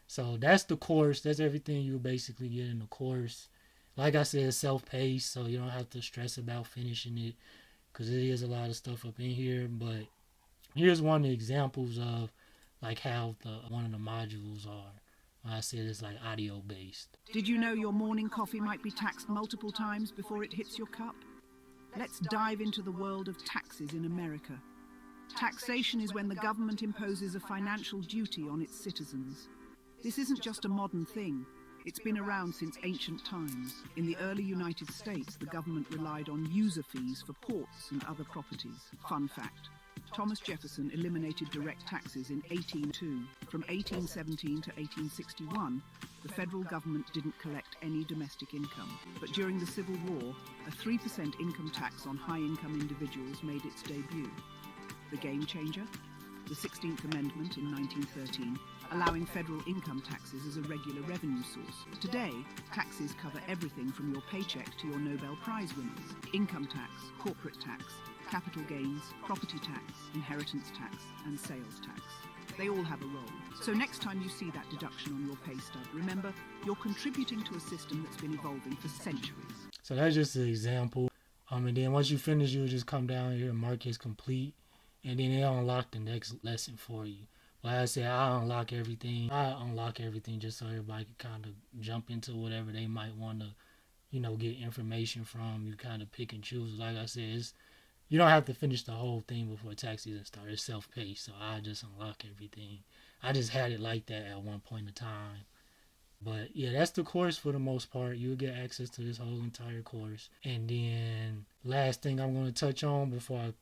So that's the course. That's everything you basically get in the course. Like I said, it's self-paced, so you don't have to stress about finishing it, because it is a lot of stuff up in here. But here's one of the examples of like how one of the modules are. I said it's like audio based. Did you know your morning coffee might be taxed multiple times before it hits your cup? Let's dive into the world of taxes in America. Taxation is when the government imposes a financial duty on its citizens. This isn't just a modern thing. It's been around since ancient times. In the early United States, the government relied on user fees for ports and other properties. Fun fact: Thomas Jefferson eliminated direct taxes in 1802. From 1817 to 1861, the federal government didn't collect any domestic income. But during the Civil War, a 3% income tax on high-income individuals made its debut. The game changer? The 16th Amendment in 1913, allowing federal income taxes as a regular revenue source. Today, taxes cover everything from your paycheck to your Nobel Prize winners. Income tax, corporate tax, capital gains, property tax, inheritance tax, and sales tax. They all have a role. So next time you see that deduction on your pay stub, remember, you're contributing to a system that's been evolving for centuries. So that's just an example. And then once you finish, you'll just come down here and mark as complete, and then it'll unlock the next lesson for you. Like I said, I unlock everything just so everybody can kind of jump into whatever they might want to, get information from. You kind of pick and choose. Like I said, you don't have to finish the whole thing before tax season starts. It's self-paced, so I just unlock everything. I just had it like that at one point in time. But yeah, that's the course for the most part. You'll get access to this whole entire course. And then last thing I'm going to touch on before I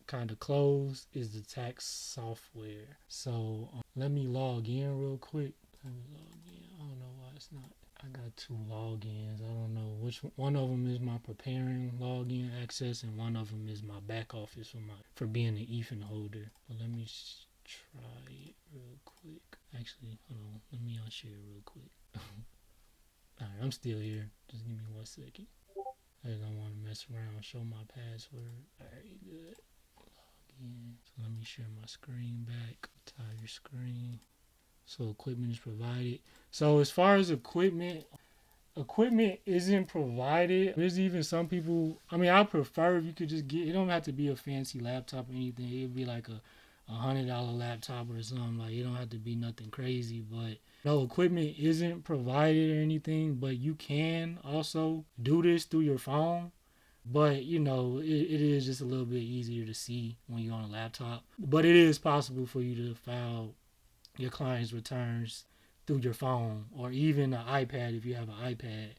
kind of close is the tax software. So let me log in real quick. I don't know why it's not. I got 2 logins. I don't know which one of them is my preparing login access, and one of them is my back office for being an EFIN holder. But let me try it real quick. Actually, hold on. Let me unshare real quick. Alright, I'm still here. Just give me 1 second. I don't want to mess around. Show my password. Alright, good. Login. So let me share my screen back. Entire screen. So equipment is provided. So as far as equipment isn't provided. There's even some people, I prefer if you could just get, it don't have to be a fancy laptop or anything. It'd be like a $100 laptop or something. Like, it don't have to be nothing crazy, but no, equipment isn't provided or anything, but you can also do this through your phone. But, it is just a little bit easier to see when you're on a laptop. But it is possible for you to file your client's returns through your phone or even an iPad if you have an iPad.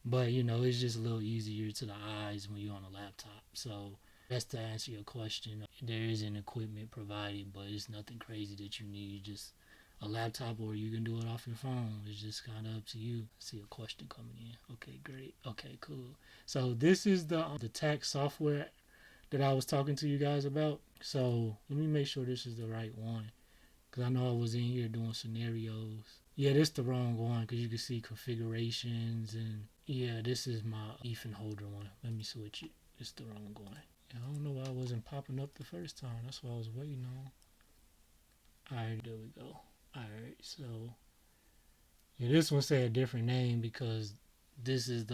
But, it's just a little easier to the eyes when you're on a laptop. So, That's to answer your question. There is an equipment provided, but it's nothing crazy that you need. Just a laptop, or you can do it off your phone. It's just kind of up to you. I see a question coming in. Okay, great. Okay, cool. So this is the tax software that I was talking to you guys about. So let me make sure this is the right one, because I know I was in here doing scenarios. Yeah, this is the wrong one, because you can see configurations, and yeah, this is my Ethan Holder one. Let me switch it. It's the wrong one. Yeah, I don't know why it wasn't popping up the first time. That's what I was waiting on. Alright, there we go. Alright, so yeah, this one say a different name because this is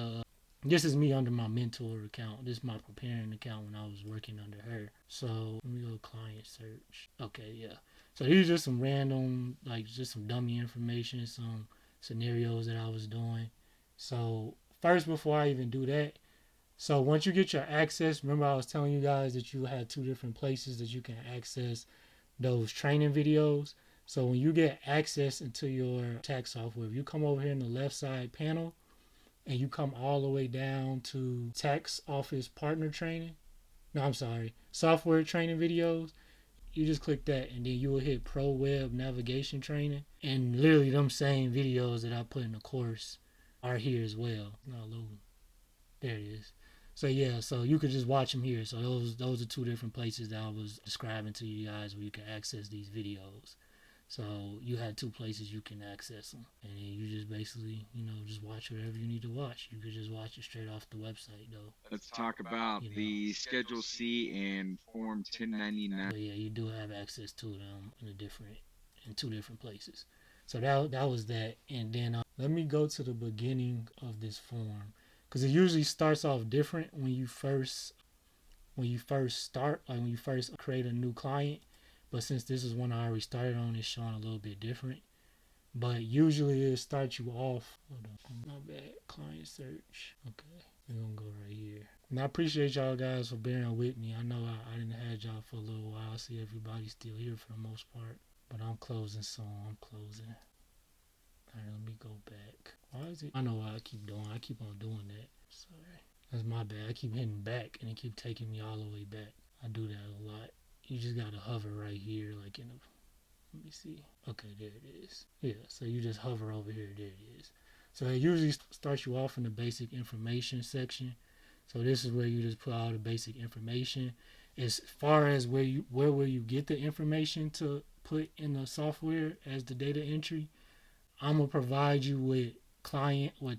me under my mentor account. This is my preparing account when I was working under her. So let me go client search. Okay, yeah. So these are just some random, like just some dummy information, some scenarios that I was doing. So first, before I even do that, so once you get your access, remember I was telling you guys that you had two different places that you can access those training videos. So when you get access into your tax software, if you come over here in the left side panel and you come all the way down to tax office partner training, no, I'm sorry, software training videos, you just click that and then you will hit pro web navigation training, and literally them same videos that I put in the course are here as well. Not loading. There it is. So yeah, so you could just watch them here. So those are two different places that I was describing to you guys where you can access these videos. So you had two places you can access them, and you just basically, just watch whatever you need to watch. You could just watch it straight off the website, though. Let's talk about the Schedule C and Form 1099. But yeah, you do have access to them in two different places. So that was that, and then let me go to the beginning of this form, because it usually starts off different when you first start, like when you first create a new client. But since this is one I already started on, it's showing a little bit different. But usually it starts you off. Hold on, my bad. Client search. Okay, we're gonna go right here. And I appreciate y'all guys for bearing with me. I know I didn't have y'all for a little while. I see everybody's still here for the most part. But I'm closing soon. I'm closing. Alright, let me go back. Why is it? I know why I keep doing. I keep on doing that. Sorry. That's my bad. I keep hitting back and it keep taking me all the way back. I do that a lot. You just gotta hover right here, like in a. Let me see. Okay, there it is. Yeah, so you just hover over here. There it is. So it usually starts you off in the basic information section. So this is where you just put all the basic information. As far as where will you get the information to put in the software as the data entry, I'm gonna provide you with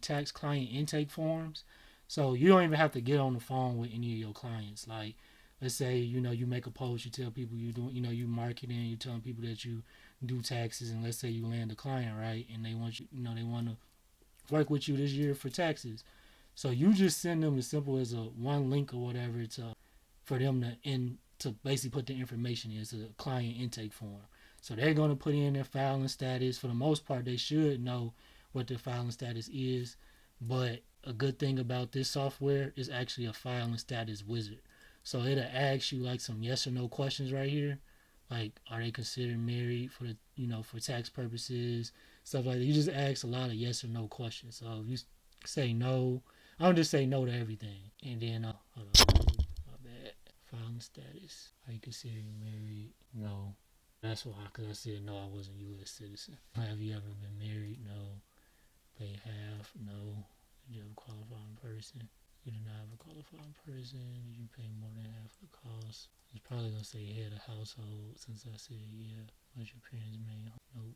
tax client intake forms. So you don't even have to get on the phone with any of your clients. Like, let's say, you make a post, you tell people you doing, you marketing, you telling people that you do taxes, and let's say you land a client, right? And they want they want to work with you this year for taxes. So you just send them as simple as a one link or whatever for them to basically put the information in. It's a client intake form. So they're going to put in their filing status. For the most part, they should know what their filing status is. But a good thing about this software is actually a filing status wizard. So it'll ask you like some yes or no questions right here. Like, are they considered married for for tax purposes, stuff like that. You just ask a lot of yes or no questions. So if you say no, I don't just say no to everything. And then, hold on, my bad. Filing status. Are you considered married? No. That's why, because I said no, I wasn't a U.S. citizen. Have you ever been married? No. Pay half? No. Did you have a qualifying person? You do not have a qualifying person. Did you pay more than half the cost? It's probably going to say head of household since I said yeah. What's your parents' name? Nope.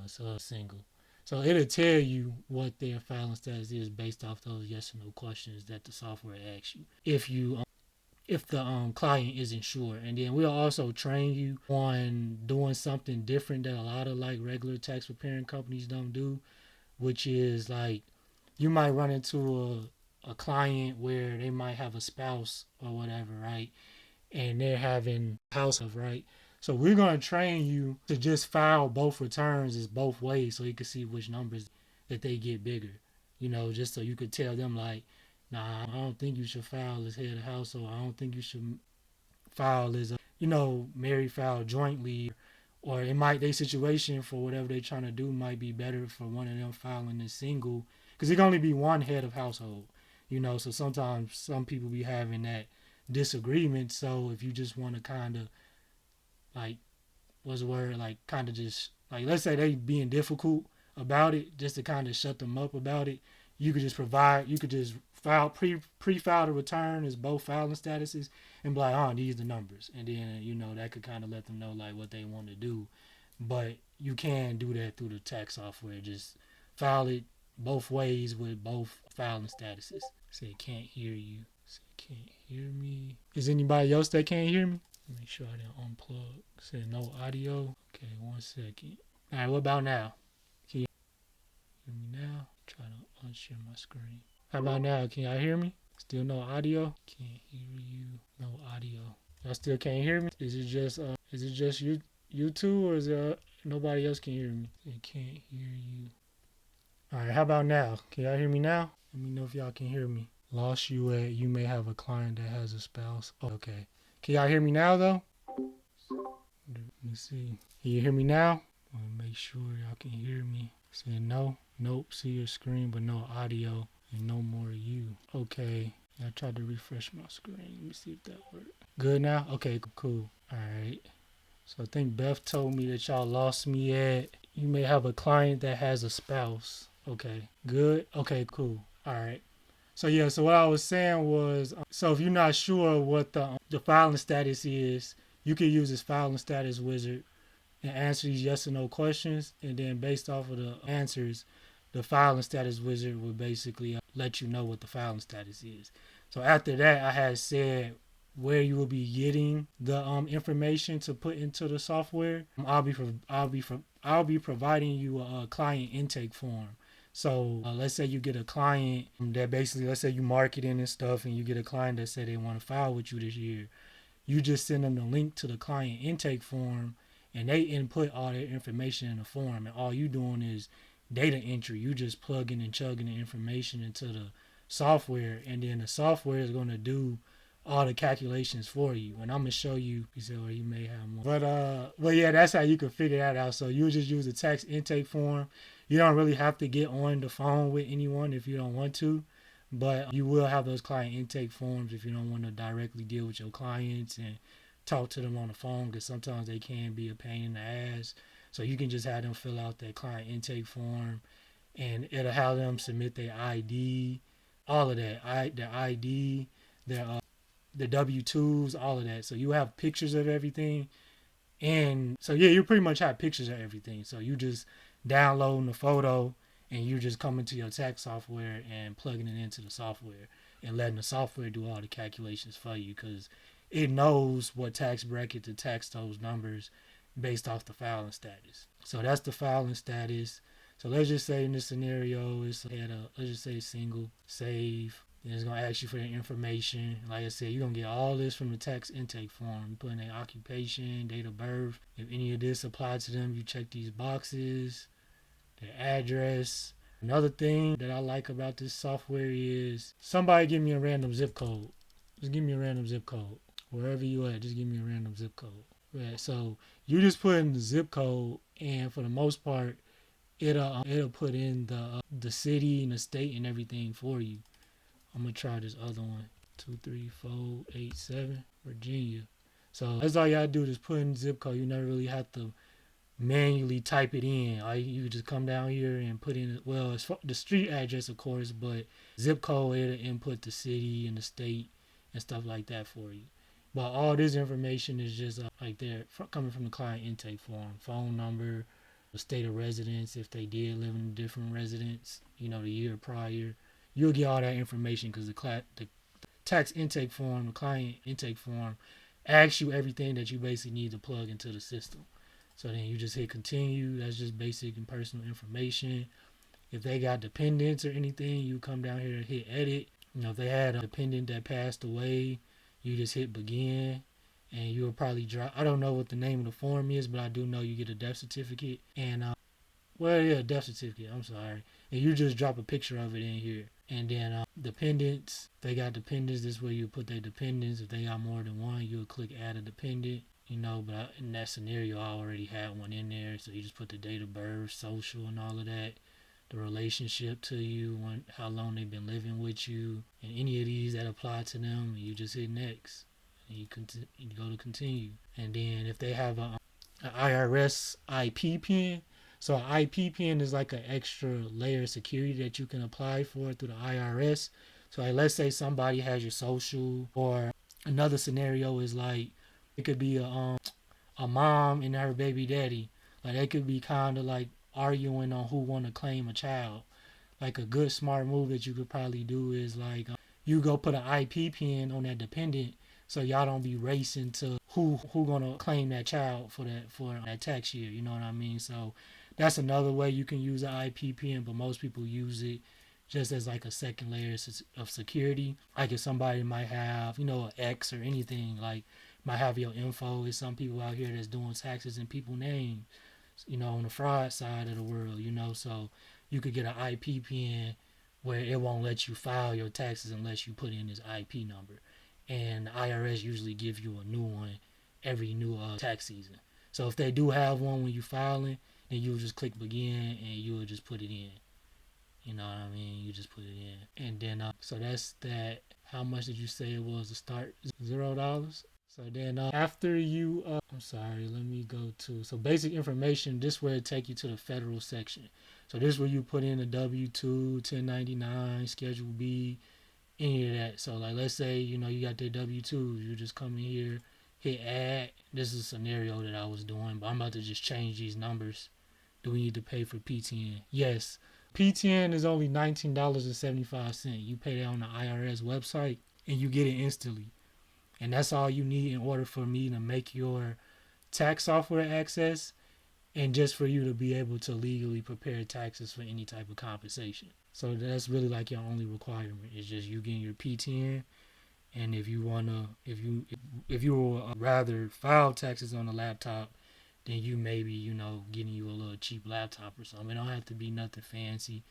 So single. So it'll tell you what their filing status is based off those yes or no questions that the software asks you. If the client isn't sure, and then we'll also train you on doing something different that a lot of like regular tax preparing companies don't do, which is like you might run into a client where they might have a spouse or whatever, right? And they're having household, right? So we're going to train you to just file both returns as both ways so you can see which numbers that they get bigger, just so you could tell them like, nah, I don't think you should file as head of household. I don't think you should file as, married file jointly. Or it might, their situation for whatever they're trying to do might be better for one of them filing as single. Because it can only be one head of household, so sometimes some people be having disagreements. So if you just want to kind of like, what's the word, like kind of just like, let's say they being difficult about it, just to kind of shut them up about it, you could just file pre-file the return as both filing statuses and be like, oh, these are the numbers, and then that could kind of let them know like what they want to do. But you can do that through the tax software. Just file it both ways with both filing statuses. Say can't hear you. Say can't hear me. Is anybody else that can't hear me? Make sure I didn't unplug. Say no audio. Okay, 1 second. All right, what about now? Can you hear me now? Try to unshare my screen. How about now? Can y'all hear me? Still no audio? Can't hear you. No audio. Y'all still can't hear me? Is it just you two, or is there nobody else can hear me? They can't hear you. All right, how about now? Can y'all hear me now? Let me know if y'all can hear me. Lost you at you may have a client that has a spouse. Oh, okay. Can y'all hear me now though? Let me see. Can you hear me now? I want to make sure y'all can hear me. Saying no. Nope. See your screen, but no audio and no more you. Okay. I tried to refresh my screen. Let me see if that worked. Good now? Okay, cool. All right. So I think Beth told me that y'all lost me at you may have a client that has a spouse. Okay. Good. Okay, cool. All right. So yeah, so what I was saying was, so if you're not sure what the filing status is, you can use this filing status wizard and answer these yes or no questions, and then based off of the answers, the filing status wizard will basically let you know what the filing status is. So after that, I had said where you will be getting the information to put into the software. I'll be providing you a client intake form. So let's say you get a client that basically, let's say you marketing and stuff, and you get a client that say they want to file with you this year. You just send them the link to the client intake form, and they input all their information in the form, and all you doing is data entry. You just plugging and chugging the information into the software, and then the software is going to do all the calculations for you. And I'm gonna show you. You said, well, you may have more, but yeah, that's how you can figure that out. So you just use the text intake form. You don't really have to get on the phone with anyone if you don't want to, but you will have those client intake forms if you don't want to directly deal with your clients and talk to them on the phone, because sometimes they can be a pain in the ass. So you can just have them fill out that client intake form, and it'll have them submit their ID, all of that, their ID, their the W-2s, all of that. So you have pictures of everything. And so, yeah, you pretty much have pictures of everything. So you just downloading the photo, and you just come into your tax software and plugging it into the software and letting the software do all the calculations for you, because it knows what tax bracket to tax those numbers based off the filing status. So that's the filing status. So let's just say in this scenario, it's let's just say single, save. Then it's going to ask you for the information. Like I said, you're going to get all this from the tax intake form. You put in their occupation, date of birth. If any of this applies to them, you check these boxes, their address. Another thing that I like about this software is somebody give me a random zip code. Just give me a random zip code. Wherever you at, just give me a random zip code. Right, so you just put in the zip code, and for the most part, it'll put in the city and the state and everything for you. I'm gonna try this other one. 23487 Virginia. So that's all you gotta do is put in zip code. You never really have to manually type it in. You just come down here and put in, well, it's the street address, of course, but zip code, it'll input the city and the state and stuff like that for you. But all this information is just like there coming from the client intake form. Phone number, the state of residence, if they did live in a different residence, the year prior. You'll get all that information because the tax intake form, the client intake form, asks you everything that you basically need to plug into the system. So then you just hit continue. That's just basic and personal information. If they got dependents or anything, you come down here and hit edit. If they had a dependent that passed away, you just hit begin, and you'll probably drop. I don't know what the name of the form is, but I do know you get a death certificate. And death certificate. I'm sorry. And you just drop a picture of it in here. And then dependents, they got dependents. This way you put their dependents. If they got more than one, you'll click add a dependent. But in that scenario, I already had one in there. So you just put the date of birth, social, and all of that. the relationship to you, how long they've been living with you, and any of these that apply to them, you just hit next. And you go to continue. And then if they have a IRS IP pin, so an IP pin is like an extra layer of security that you can apply for through the IRS. So like, let's say somebody has your social, or another scenario is like it could be a mom and her baby daddy. Like they could be kind of like arguing on who want to claim a child. Like a good smart move that you could probably do is like you go put an IP pin on that dependent, so y'all don't be racing to who gonna claim that child for that tax year. You know what I mean? So that's another way you can use an IP pin, but most people use it just as like a second layer of security. Like if somebody might have, an X or anything, like might have your info. There's some people out here that's doing taxes in people's names, on the fraud side of the world, so you could get an IP pin where it won't let you file your taxes unless you put in this IP number. And the IRS usually gives you a new one every new tax season. So if they do have one when you're filing, then you'll just click begin and you'll just put it in. You know what I mean? You just put it in. And then, so that's that. How much did you say it was to start? $0. So then after you, I'm sorry, let me go to, so basic information, this where it take you to the federal section. So this where you put in a W-2, 1099, Schedule B, any of that. So like, let's say, you got that W-2, you just come in here, hit add. This is a scenario that I was doing, but I'm about to just change these numbers. Do we need to pay for PTN? Yes. PTN is only $19.75. You pay that on the IRS website and you get it instantly. And that's all you need in order for me to make your tax software access and just for you to be able to legally prepare taxes for any type of compensation. So that's really like your only requirement. It's just you getting your PTN. And if you would rather file taxes on a laptop, then you maybe, getting you a little cheap laptop or something. It don't have to be nothing fancy.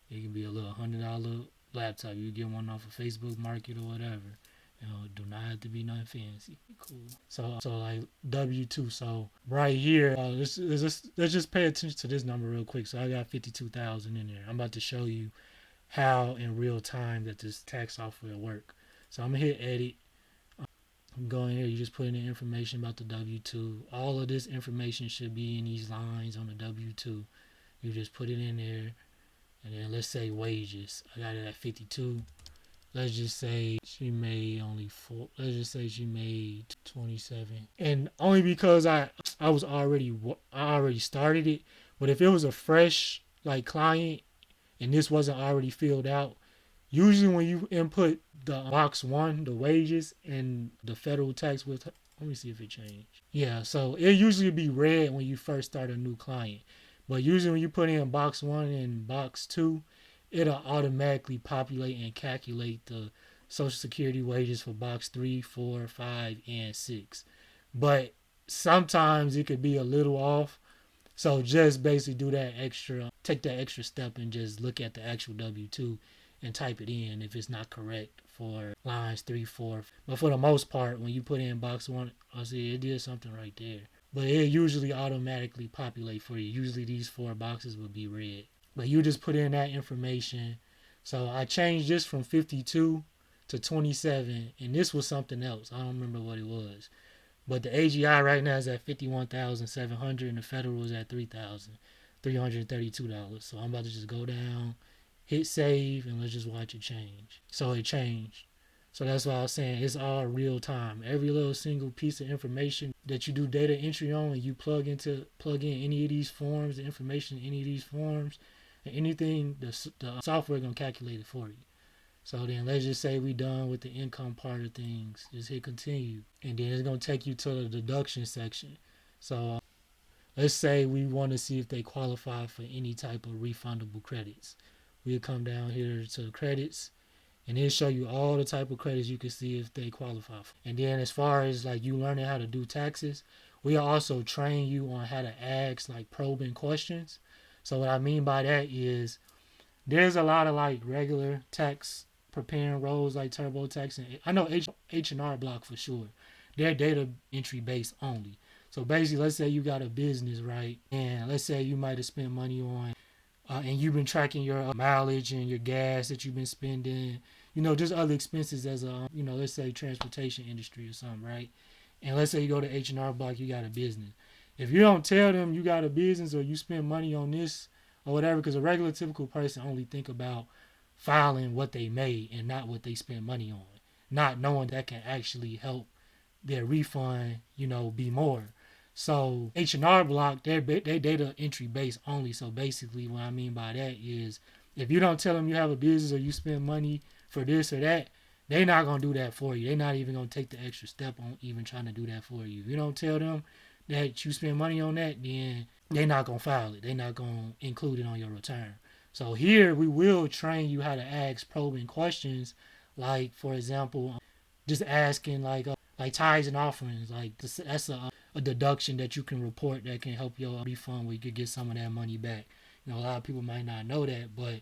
It can be a little $100 laptop. You get one off of Facebook Market or whatever. Do not have to be nothing fancy. Cool. So like W-2. So right here, let's just pay attention to this number real quick. So I got 52,000 in there. I'm about to show you how in real time that this tax software work. So I'm gonna hit edit. I'm going here. You just put in the information about the W-2. All of this information should be in these lines on the W-2. You just put it in there, and then let's say wages. I got it at 52. Let's just say she made only 4. Let's just say she made 27. And only because I already started it. But if it was a fresh like client and this wasn't already filled out, usually when you input the box 1, the wages and the federal tax with, let me see if it changed. Yeah, so it usually be red when you first start a new client. But usually when you put in box 1 and box 2, it'll automatically populate and calculate the Social Security wages for box 3, 4, 5, and 6. But sometimes it could be a little off. So just basically take that extra step and just look at the actual W-2 and type it in if it's not correct for lines 3, 4. But for the most part, when you put in box 1, I see it did something right there. But it usually automatically populate for you. Usually these 4 boxes would be red. But you just put in that information. So I changed this from 52 to 27, and this was something else. I don't remember what it was. But the AGI right now is at $51,700, and the federal is at $3,332. So I'm about to just go down, hit save, and let's just watch it change. So it changed. So that's why I was saying it's all real time. Every little single piece of information that you do data entry on, and you plug in any of these forms, the information in any of these forms, and anything, the software gonna calculate it for you. So then let's just say we done with the income part of things. Just hit continue, and then it's gonna take you to the deduction section. So let's say we want to see if they qualify for any type of refundable credits. We'll come down here to the credits, and it'll show you all the type of credits you can see if they qualify for. And then as far as like you learning how to do taxes, we'll also train you on how to ask like probing questions. So what I mean by that is there's a lot of like regular tax preparing roles like TurboTax, and I know H&R Block for sure. They're data entry based only. So basically, let's say you got a business, right? And let's say you might have spent money on and you've been tracking your mileage and your gas that you've been spending, just other expenses as a, let's say transportation industry or something, right? And let's say you go to H&R Block, you got a business. If you don't tell them you got a business or you spend money on this or whatever, because a regular typical person only think about filing what they made and not what they spend money on, not knowing that can actually help their refund, be more. So H&R Block, they data entry based only. So basically, what I mean by that is, if you don't tell them you have a business or you spend money for this or that, they're not gonna do that for you. They're not even gonna take the extra step on even trying to do that for you. If you don't tell them that you spend money on that, then they're not gonna file it. They're not gonna include it on your return. So here we will train you how to ask probing questions, like for example, just asking like tithes and offerings. Like that's a deduction that you can report that can help your refund where you could get some of that money back. A lot of people might not know that, but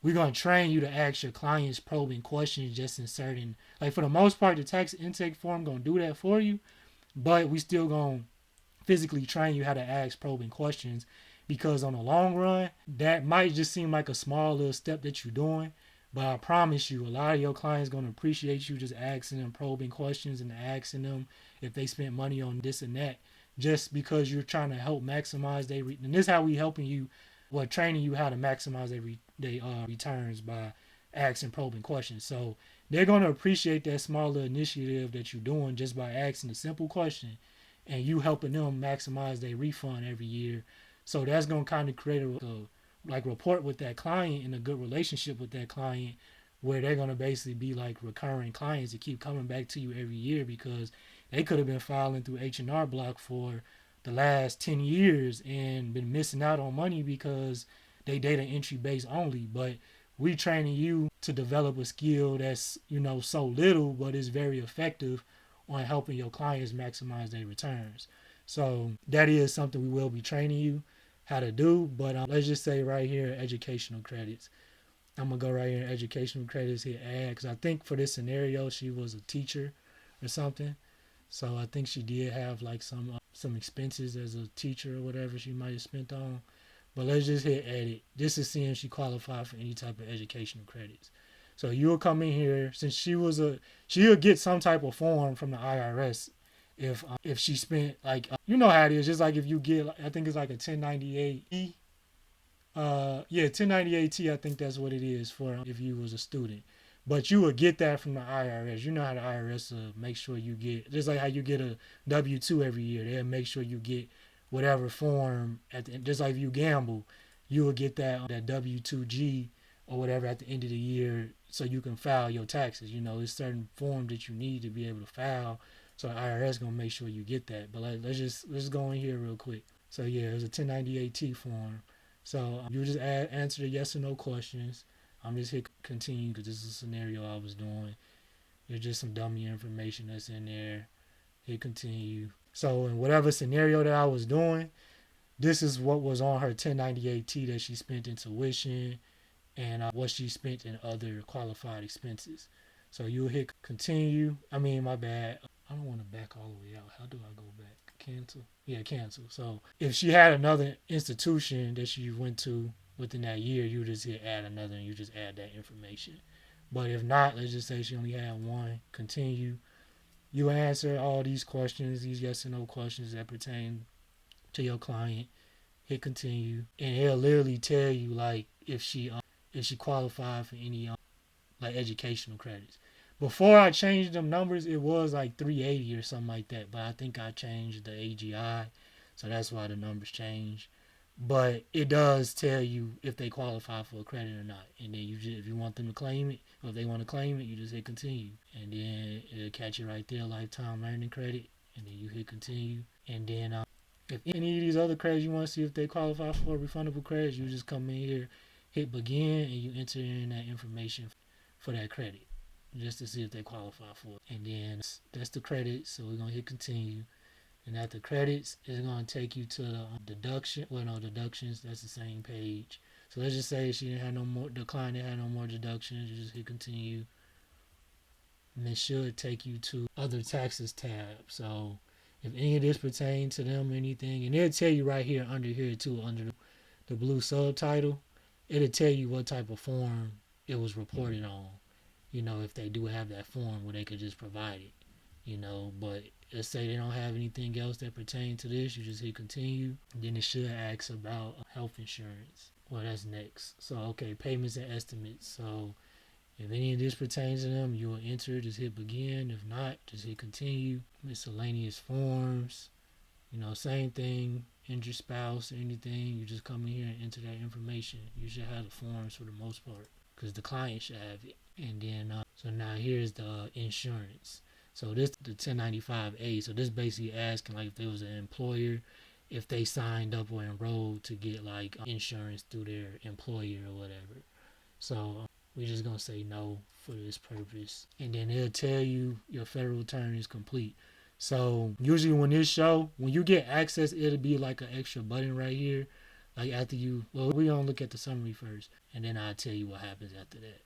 we're going to train you to ask your clients probing questions just in certain, like for the most part, the tax intake form going to do that for you, but we still going to physically train you how to ask probing questions, because on the long run, that might just seem like a small little step that you're doing, but I promise you, a lot of your clients going to appreciate you just asking them probing questions and asking them if they spent money on this and that, just because you're trying to help maximize their and this is how we helping you, well, training you how to maximize their returns by asking probing questions. So they're going to appreciate that small little initiative that you're doing just by asking a simple question and you helping them maximize their refund every year. So that's going to kind of create a rapport with that client and a good relationship with that client, where they're going to basically be like recurring clients that keep coming back to you every year, because they could have been filing through H&R Block for the last 10 years and been missing out on money because they data entry based only. But we training you to develop a skill that's, so little, but is very effective on helping your clients maximize their returns. So that is something we will be training you how to do. But let's just say right here, educational credits. I'm going to go right here in educational credits, hit add, because I think for this scenario, she was a teacher or something. So I think she did have like some expenses as a teacher or whatever she might have spent on. But let's just hit edit. This is seeing if she qualified for any type of educational credits. So you'll come in here, since she'll get some type of form from the IRS if she spent like you know how it is, just like if you get, I think it's like a 1098E. 1098T, I think that's what it is for if you was a student. But you would get that from the IRS. You know how the IRS will make sure you get, just like how you get a W-2 every year. They'll make sure you get whatever form just like if you gamble, you will get that W-2G or whatever at the end of the year, so you can file your taxes. There's certain forms that you need to be able to file. So the IRS gonna make sure you get that. But let's go in here real quick. So yeah, it's a 1098T form. So you just answer the yes or no questions. I'm just hit continue because this is a scenario I was doing. There's just some dummy information that's in there. Hit continue. So in whatever scenario that I was doing, this is what was on her 1098T that she spent in tuition and what she spent in other qualified expenses. So you'll hit continue. My bad. I don't want to back all the way out. How do I go back? Cancel? Yeah, cancel. So if she had another institution that she went to within that year, you just hit add another and you just add that information. But if not, let's just say she only had one, continue. You answer all these questions, these yes and no questions that pertain to your client. Hit continue, and it'll literally tell you like if she qualified for any like educational credits. Before I changed them numbers, it was like 380 or something like that. But I think I changed the AGI, so that's why the numbers changed. But it does tell you if they qualify for a credit or not. And then if you want them to claim it, or if they want to claim it, you just hit continue. And then it'll catch it right there, lifetime earning credit. And then you hit continue. And then if any of these other credits you want to see if they qualify for refundable credits, you just come in here, hit begin, and you enter in that information for that credit, just to see if they qualify for it. And then that's the credits, so we're going to hit continue. And at the credits, it's going to take you to the deduction. Well, no, deductions, that's the same page. So let's just say she didn't have no more, the client didn't have no more deductions, you just hit continue. And it should take you to other taxes tab. So if any of this pertains to them or anything, and they'll tell you right here under here too, under the blue subtitle, it'll tell you what type of form it was reported on. If they do have that form where they could just provide it. But let's say they don't have anything else that pertains to this, you just hit continue. Then it should ask about health insurance. Well, that's next. So, okay, payments and estimates. So, if any of this pertains to them, you will enter, just hit begin. If not, just hit continue. Miscellaneous forms. Same thing. Enter spouse or anything. You just come in here and enter that information. You should have the forms for the most part because the client should have it. And then, so now here's the insurance. So this the 1095A. So this basically asking like if there was an employer, if they signed up or enrolled to get like insurance through their employer or whatever. So we're just gonna say no for this purpose, and then it'll tell you your federal return is complete. So usually when you get access, it'll be like an extra button right here. Like after we're gonna look at the summary first, and then I'll tell you what happens after that.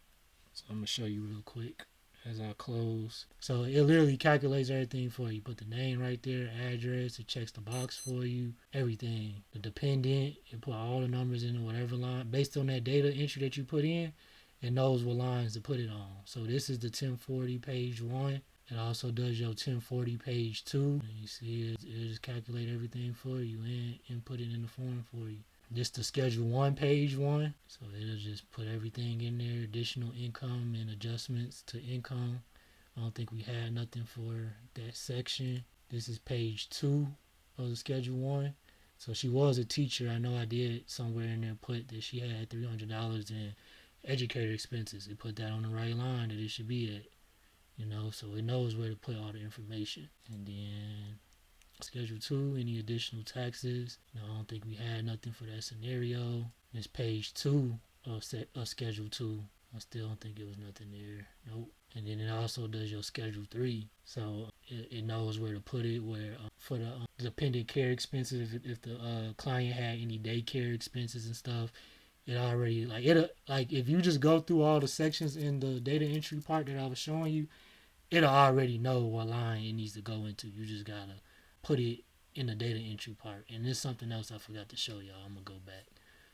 So I'm gonna show you real quick as I close. So it literally calculates everything for you. Put the name right there, address, it checks the box for you, everything. The dependent, it put all the numbers in whatever line. Based on that data entry that you put in, it knows what lines to put it on. So this is the 1040 page 1. It also does your 1040 page 2. And you see it'll just calculate everything for you and put it in the form for you. This the schedule 1 page 1. So it'll just put everything in there, additional income and adjustments to income. I don't think we had nothing for that section. This is page 2 of the schedule 1. So she was a teacher. I know I did somewhere in there put that she had $300 in educator expenses. It put that on the right line that it should be at. So it knows where to put all the information. And then schedule 2, any additional taxes. I don't think we had nothing for that scenario. This page 2 of schedule 2. I still don't think it was nothing there. Nope. And then it also does your schedule 3. So it knows where to put it, where for the dependent care expenses, if the client had any daycare expenses and stuff, it already if you just go through all the sections in the data entry part that I was showing you, it'll already know what line it needs to go into. You just gotta put it in the data entry part. And there's something else I forgot to show y'all. I'm gonna go back.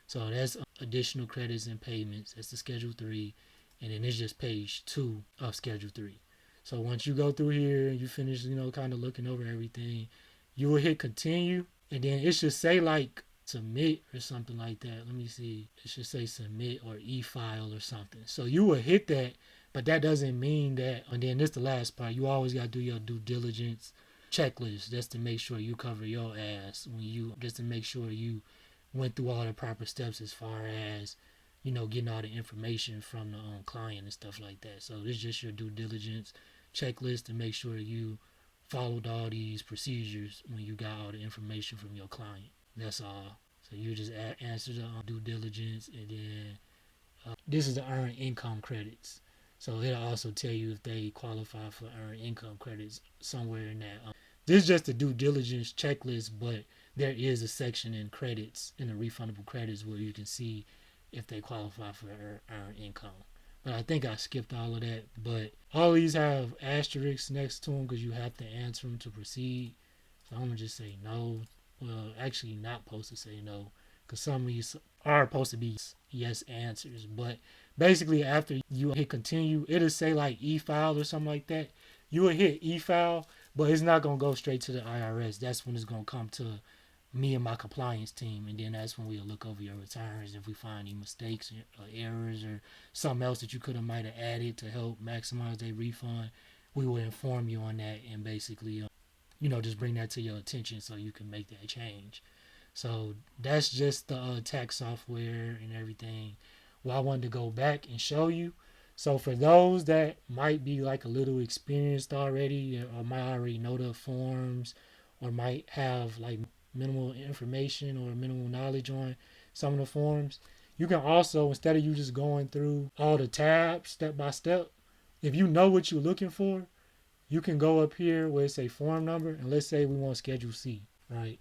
So that's additional credits and payments. That's the schedule 3, and then it's just page 2 of schedule 3. So once you go through here and you finish, kind of looking over everything, you will hit continue, and then it should say like submit or something like that. Let me see. It should say submit or e-file or something. So you will hit that, but that doesn't mean that. And then this the last part. You always got to do your due diligence checklist just to make sure you cover your ass just to make sure you went through all the proper steps as far as getting all the information from the client and stuff like that. So this is just your due diligence checklist to make sure you followed all these procedures when you got all the information from your client. That's all. So you just answer the due diligence, and then this is the earned income credits. So it'll also tell you if they qualify for earned income credits somewhere in that. This is just a due diligence checklist, but there is a section in credits, in the refundable credits, where you can see if they qualify for earned income. But I think I skipped all of that. But all these have asterisks next to them because you have to answer them to proceed. So I'm going to just say no. Well, actually not supposed to say no because some of these are supposed to be yes answers. But basically after you hit continue, it'll say like e-file or something like that. You will hit e-file, but it's not going to go straight to the IRS. That's when it's going to come to me and my compliance team, and then that's when we'll look over your returns. If we find any mistakes or errors or something else that you could have might have added to help maximize their refund, we will inform you on that and basically just bring that to your attention so you can make that change. So that's just the tax software and everything. Well, I wanted to go back and show you. So for those that might be like a little experienced already or might already know the forms or might have like minimal information or minimal knowledge on some of the forms, you can also, instead of you just going through all the tabs step by step, if you know what you're looking for, you can go up here where it's a form number, and let's say we want Schedule C, right?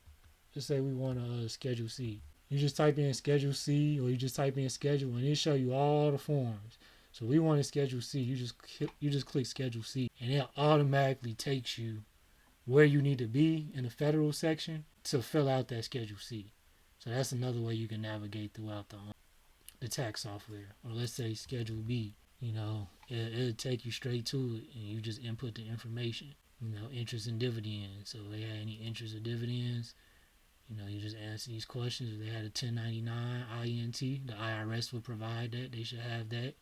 Let's say we want a Schedule C. You just type in Schedule C, or you just type in Schedule, and it'll show you all the forms. So we want to Schedule C. You just click Schedule C, and it automatically takes you where you need to be in the federal section to fill out that Schedule C. So that's another way you can navigate throughout the tax software, or let's say Schedule B. It'll take you straight to it, and you just input the information. Interest and dividends. So if they had any interest or dividends, you just answer these questions. If they had a 1099 INT, the IRS would provide that. They should have that.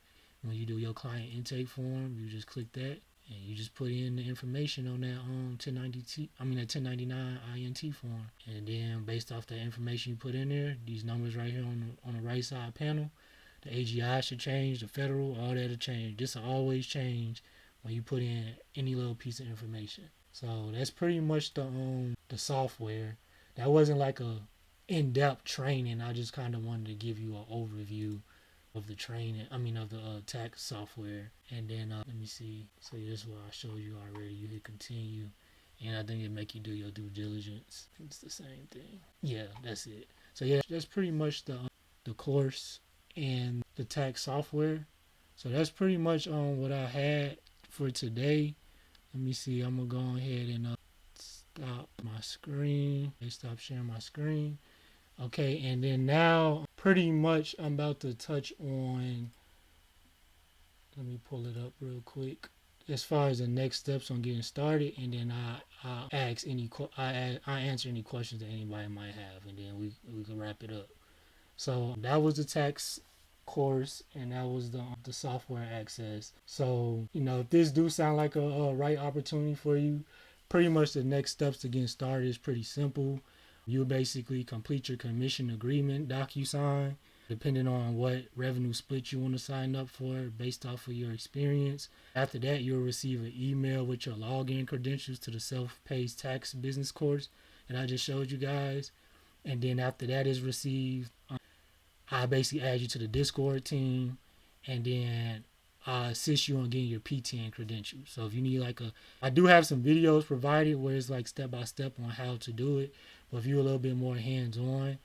When you do your client intake form, you just click that, and you just put in the information on that that 1099 INT form. And then based off the information you put in there, these numbers right here on the right side panel, the AGI should change, the federal, all that'll change. This will always change when you put in any little piece of information. So that's pretty much the software. That wasn't like a in-depth training. I just kind of wanted to give you an overview of the training. Of the tax software. And then let me see. So this is what I showed you already. You hit continue, and I think it make you do your due diligence. I think it's the same thing. Yeah, that's it. So yeah, that's pretty much the course and the tax software. So that's pretty much what I had for today. Let me see. I'm gonna go ahead and stop my screen. Stop sharing my screen. Okay, and then now pretty much I'm about to touch on, let me pull it up real quick, as far as the next steps on getting started, and then I answer any questions that anybody might have, and then we can wrap it up. So that was the tax course, and that was the software access. So if this do sound like a right opportunity for you, pretty much the next steps to getting started is pretty simple. You basically complete your commission agreement DocuSign, depending on what revenue split you want to sign up for based off of your experience. After that, you'll receive an email with your login credentials to the self-paced tax business course that I just showed you guys. And then after that is received, I basically add you to the Discord team, and then I assist you on getting your PTN credentials. So if you need I do have some videos provided where it's like step by step on how to do it. But if you're a little bit more hands-on,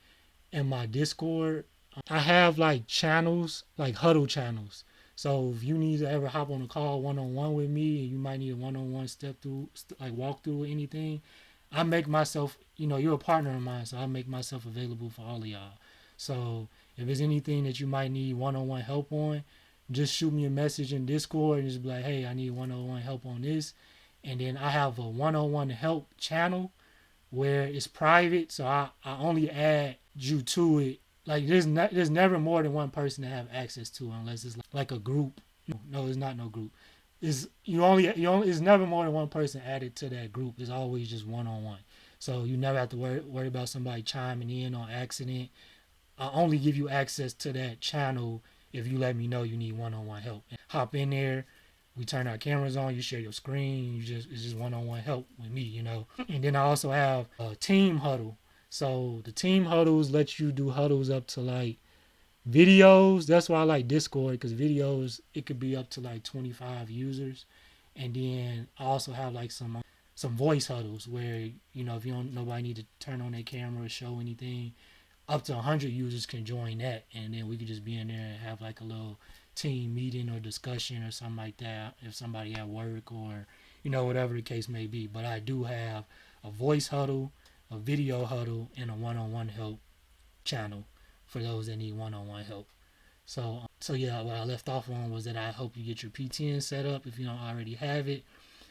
in my Discord, I have channels, huddle channels. So if you need to ever hop on a call one-on-one with me, and you might need a one-on-one walk through or anything, I make myself, you're a partner of mine, so I make myself available for all of y'all. So if there's anything that you might need one-on-one help on, just shoot me a message in Discord and just be like, hey, I need one-on-one help on this. And then I have a one-on-one help channel where it's private, so I only add you to it. There's never more than one person to have access to, unless it's like a group. No, it's not no group. It's never more than one person added to that group. It's always just one-on-one. So you never have to worry about somebody chiming in on accident. I only give you access to that channel if you let me know you need one-on-one help. Hop in there. We turn our cameras on. You share your screen. It's just one-on-one help with me, And then I also have a team huddle. So the team huddles let you do huddles up to videos. That's why I like Discord, because videos, it could be up to 25 users. And then I also have some voice huddles where if nobody need to turn on their camera or show anything, up to 100 users can join that, and then we could just be in there and have a little team meeting or discussion or something like that if somebody at work or whatever the case may be. But I do have a voice huddle, a video huddle, and a one-on-one help channel for those that need one-on-one help. So yeah, what I left off on was that I hope you get your PTN set up if you don't already have it.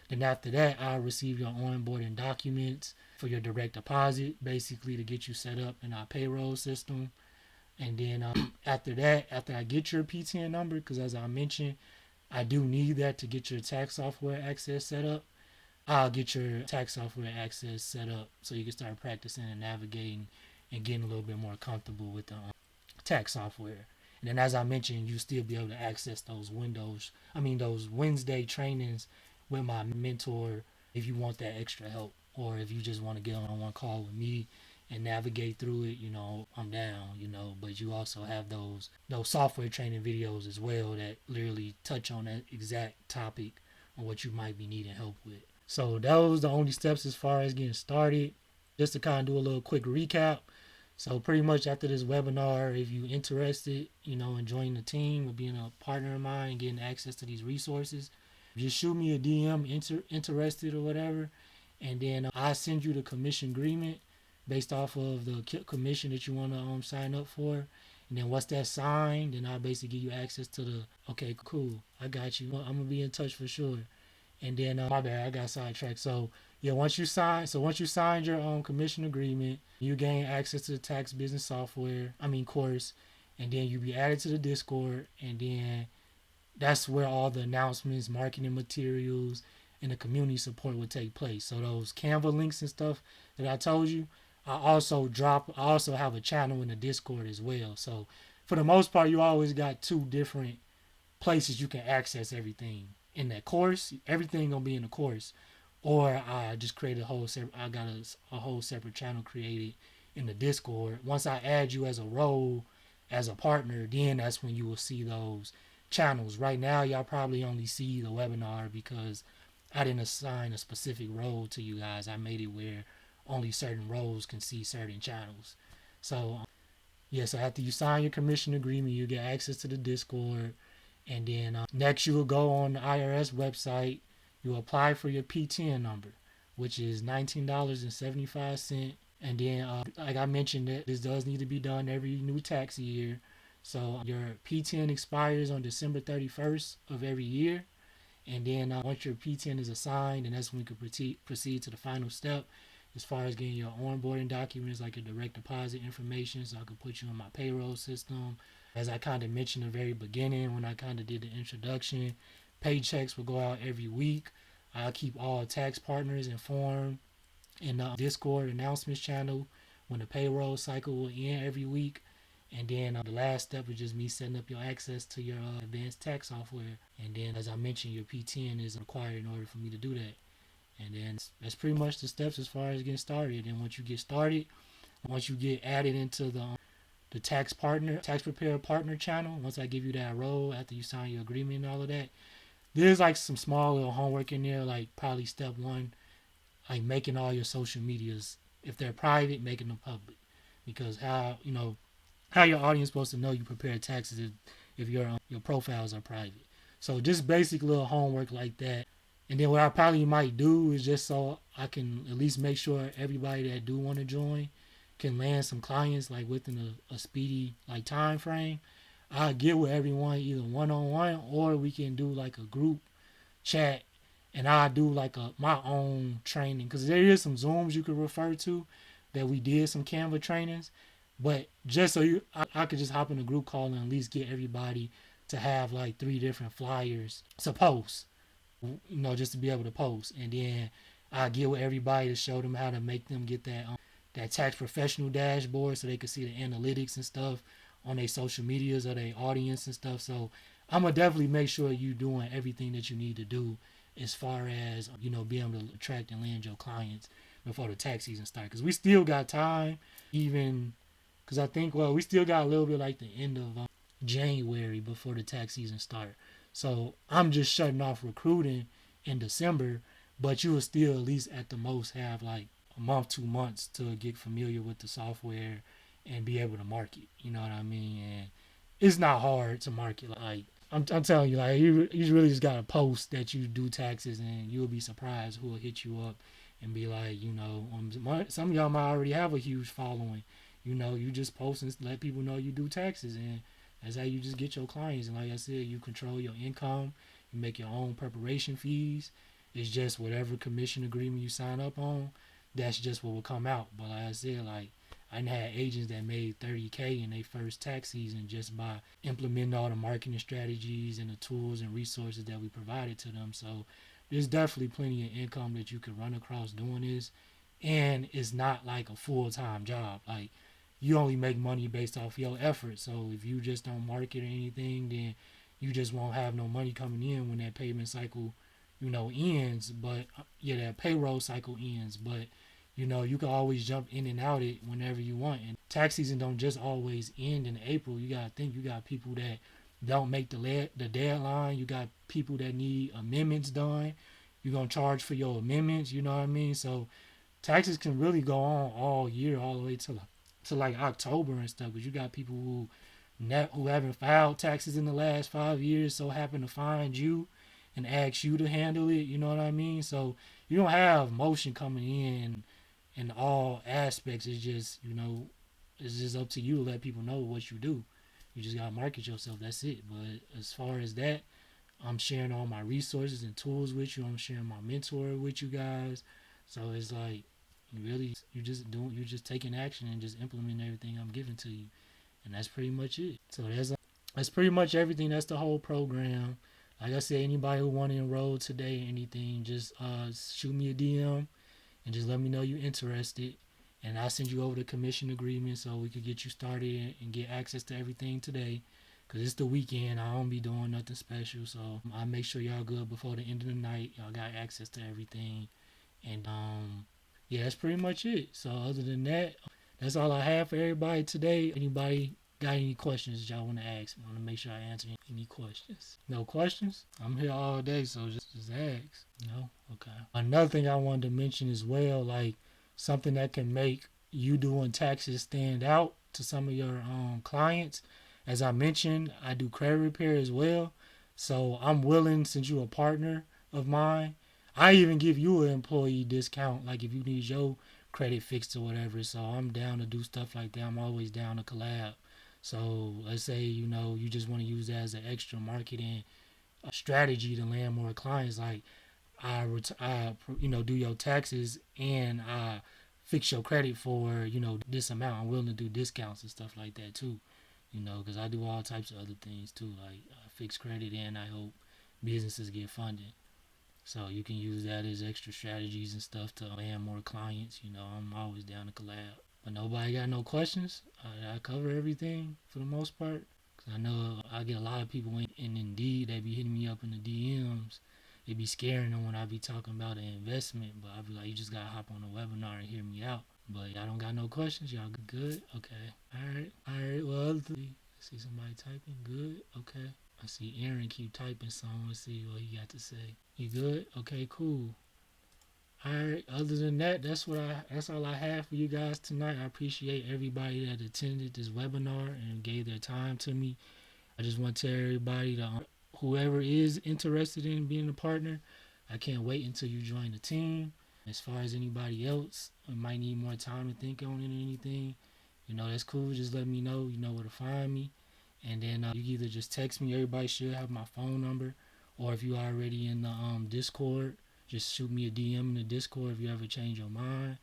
Then after that, I'll receive your onboarding documents for your direct deposit, basically to get you set up in our payroll system. And then after I get your PTN number, because as I mentioned, I do need that to get your tax software access set up, I'll get your tax software access set up so you can start practicing and navigating and getting a little bit more comfortable with the tax software. And then as I mentioned, you still be able to access those Wednesday trainings with my mentor if you want that extra help, or if you just want to get on one call with me and navigate through it, I'm down, but you also have those software training videos as well that literally touch on that exact topic on what you might be needing help with. So that was the only steps as far as getting started. Just to kind of do a little quick recap. So pretty much after this webinar, if you're interested, in joining the team or being a partner of mine and getting access to these resources, just shoot me a DM, interested or whatever, and then I send you the commission agreement based off of the commission that you want to sign up for. And then once that's signed, then I'll basically give you access to the, okay, cool, I got you. I'm going to be in touch for sure. And then, my bad, I got sidetracked. So, yeah, once you signed your commission agreement, you gain access to the tax business course. And then you be added to the Discord. And then that's where all the announcements, marketing materials, and the community support would take place. So those Canva links and stuff that I told you, I also have a channel in the Discord as well. So for the most part, you always got two different places you can access everything. In that course, everything gonna be in the course, or I just created I got a whole separate channel created in the Discord. Once I add you as a role, as a partner, then that's when you will see those channels. Right now, y'all probably only see the webinar because I didn't assign a specific role to you guys. I made it where only certain roles can see certain channels. So yeah, so after you sign your commission agreement, you get access to the Discord. And then next, you will go on the IRS website. You apply for your PTN number, which is $19.75. And then, like I mentioned, that this does need to be done every new tax year. So your PTN expires on December 31st of every year. And then once your PTN is assigned, and that's when we can proceed to the final step as far as getting your onboarding documents, like your direct deposit information, so I can put you on my payroll system. As I kind of mentioned in the very beginning when I kind of did the introduction, paychecks will go out every week. I'll keep all tax partners informed in the Discord announcements channel when the payroll cycle will end every week. And then the last step is just me setting up your access to your advanced tax software. And then, as I mentioned, your PTN is required in order for me to do that. And then that's pretty much the steps as far as getting started. And once you get started, once you get added into the tax preparer partner channel, once I give you that role after you sign your agreement and all of that, there's like some small little homework in there, like probably step one, like making all your social medias, if they're private, making them public. Because how your audience supposed to know you prepare taxes if your profiles are private. So just basic little homework like that. And then what I probably might do is just so I can at least make sure everybody that do want to join can land some clients like within a speedy like time frame. I'll get with everyone either one on one, or we can do like a group chat, and I'll do like my own training, because there is some Zooms you could refer to that we did some Canva trainings. But just so I could just hop in a group call and at least get everybody to have like 3 different flyers to post, just to be able to post. And then I get with everybody to show them how to make them get that tax professional dashboard so they can see the analytics and stuff on their social medias or their audience and stuff. So I'm gonna definitely make sure you doing everything that you need to do as far as being able to attract and land your clients before the tax season starts. Because we still got time, even because I think we still got a little bit like the end of January before the tax season start. So I'm just shutting off recruiting in December, but you will still at least at the most have like a month, 2 months to get familiar with the software and be able to market. You know what I mean? And it's not hard to market. Like I'm telling you, like you really just gotta post that you do taxes, and you'll be surprised who will hit you up and be like, some of y'all might already have a huge following. You just post and let people know you do taxes, and that's how you just get your clients. And like I said, you control your income, you make your own preparation fees. It's just whatever commission agreement you sign up on, that's just what will come out. But like I said, like I had agents that made $30K in their first tax season just by implementing all the marketing strategies and the tools and resources that we provided to them. So there's definitely plenty of income that you can run across doing this. And it's not like a full-time job. Like you only make money based off your effort. So if you just don't market or anything, then you just won't have no money coming in when that payment cycle, ends. But that payroll cycle ends. But you can always jump in and out it whenever you want. And tax season don't just always end in April. You gotta think you got people that don't make the deadline. You got people that need amendments done. You're gonna charge for your amendments. You know what I mean? So taxes can really go on all year, all the way to like October and stuff. Because you got people who haven't filed taxes in the last 5 years, so happen to find you and ask you to handle it. You know what I mean? So you don't have motion coming in all aspects. It's just it's just up to you to let people know what you do. You just gotta market yourself. That's it. But as far as that, I'm sharing all my resources and tools with you. I'm sharing my mentor with you guys. So it's like you're just taking action and just implementing everything I'm giving to you, and that's pretty much it. So that's pretty much everything. That's the whole program. Like I said, anybody who want to enroll today or anything, just shoot me a DM and just let me know you're interested. And I'll send you over the commission agreement so we could get you started and get access to everything today. Cause it's the weekend, I don't be doing nothing special, so I make sure y'all good before the end of the night. Y'all got access to everything, and yeah, that's pretty much it. So other than that, that's all I have for everybody today. Anybody got any questions y'all want to ask? I want to make sure I answer any questions. No questions? I'm here all day, so just ask. No? Okay. Another thing I wanted to mention as well, like something that can make you doing taxes stand out to some of your clients. As I mentioned, I do credit repair as well. So I'm willing, since you're a partner of mine, I even give you an employee discount, like if you need your credit fixed or whatever. So I'm down to do stuff like that. I'm always down to collab. So let's say, you just want to use that as an extra marketing strategy to land more clients. Like I do your taxes and I fix your credit for, this amount. I'm willing to do discounts and stuff like that too, because I do all types of other things too, like fix credit and I hope businesses get funded. So you can use that as extra strategies and stuff to land more clients. I'm always down to collab. But nobody got no questions. I cover everything for the most part. Cause I know I get a lot of people in Indeed, they be hitting me up in the DMs. It be scaring them when I be talking about an investment. But I be like, you just gotta hop on the webinar and hear me out. But y'all don't got no questions. Y'all good? Okay. All right. Well, I see somebody typing. Good. Okay. I see Aaron keep typing some. Let's see what he got to say. You good? Okay, cool. Alright, other than that, that's all I have for you guys tonight. I appreciate everybody that attended this webinar and gave their time to me. I just want to tell everybody that whoever is interested in being a partner, I can't wait until you join the team. As far as anybody else, I might need more time to think on it or anything. That's cool. Just let me know. You know where to find me. And then you can either just text me. Everybody should have my phone number. Or if you already in the Discord, just shoot me a DM in the Discord if you ever change your mind.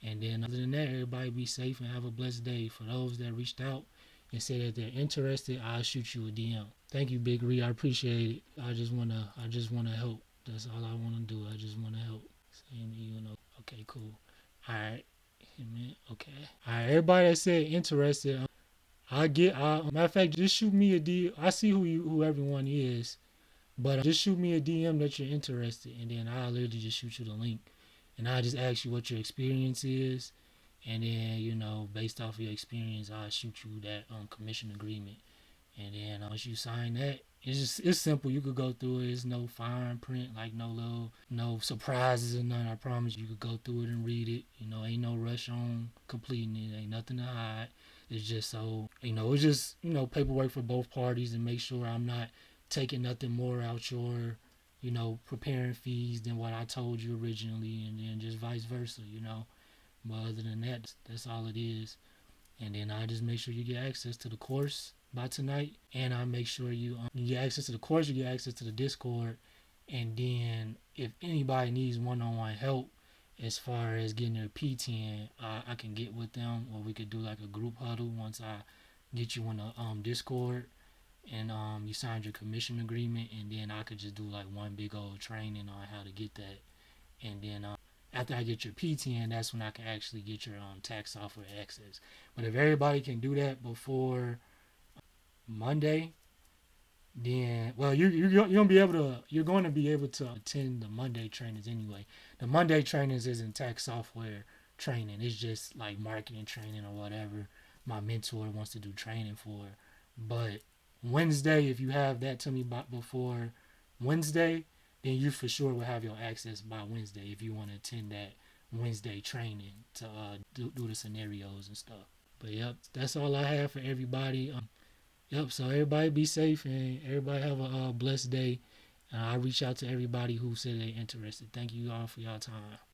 And then other than that, everybody be safe and have a blessed day. For those that reached out and said that they're interested, I'll shoot you a DM. Thank you, Big Ree. I appreciate it. I just wanna help. That's all I wanna do. I just wanna help. Same to you. Okay, cool. All right. Amen. Okay. All right. Everybody that said interested, matter of fact, just shoot me a DM. I see who everyone is, but just shoot me a DM that you're interested, and then I'll literally just shoot you the link, and I'll just ask you what your experience is, and then based off of your experience, I'll shoot you that commission agreement, and then once you sign that, it's simple. You could go through it. It's no fine print, like no surprises or none. I promise you could go through it and read it. Ain't no rush on completing it. Ain't nothing to hide. It's just so it's just paperwork for both parties and make sure I'm not taking nothing more out your preparing fees than what I told you originally, and then just vice versa. But other than that, that's all it is. And then I just make sure you get access to the course by tonight, and I make sure you get access to the course, you get access to the Discord, and then if anybody needs one-on-one help as far as getting their P10, I can get with them, or we could do like a group huddle once I get you on the Discord, and you signed your commission agreement, and then I could just do like one big old training on how to get that, and then after I get your P10, that's when I can actually get your tax software access. But if everybody can do that before Monday, then you're going to be able to attend the Monday trainings anyway. The Monday trainings isn't tax software training. It's just like marketing training or whatever my mentor wants to do training for. But Wednesday, if you have that to me before Wednesday, then you for sure will have your access by Wednesday if you want to attend that Wednesday training to do the scenarios and stuff. But yep, that's all I have for everybody. Yep, so everybody be safe and everybody have a blessed day. I'll reach out to everybody who said they're interested. Thank you all for your time.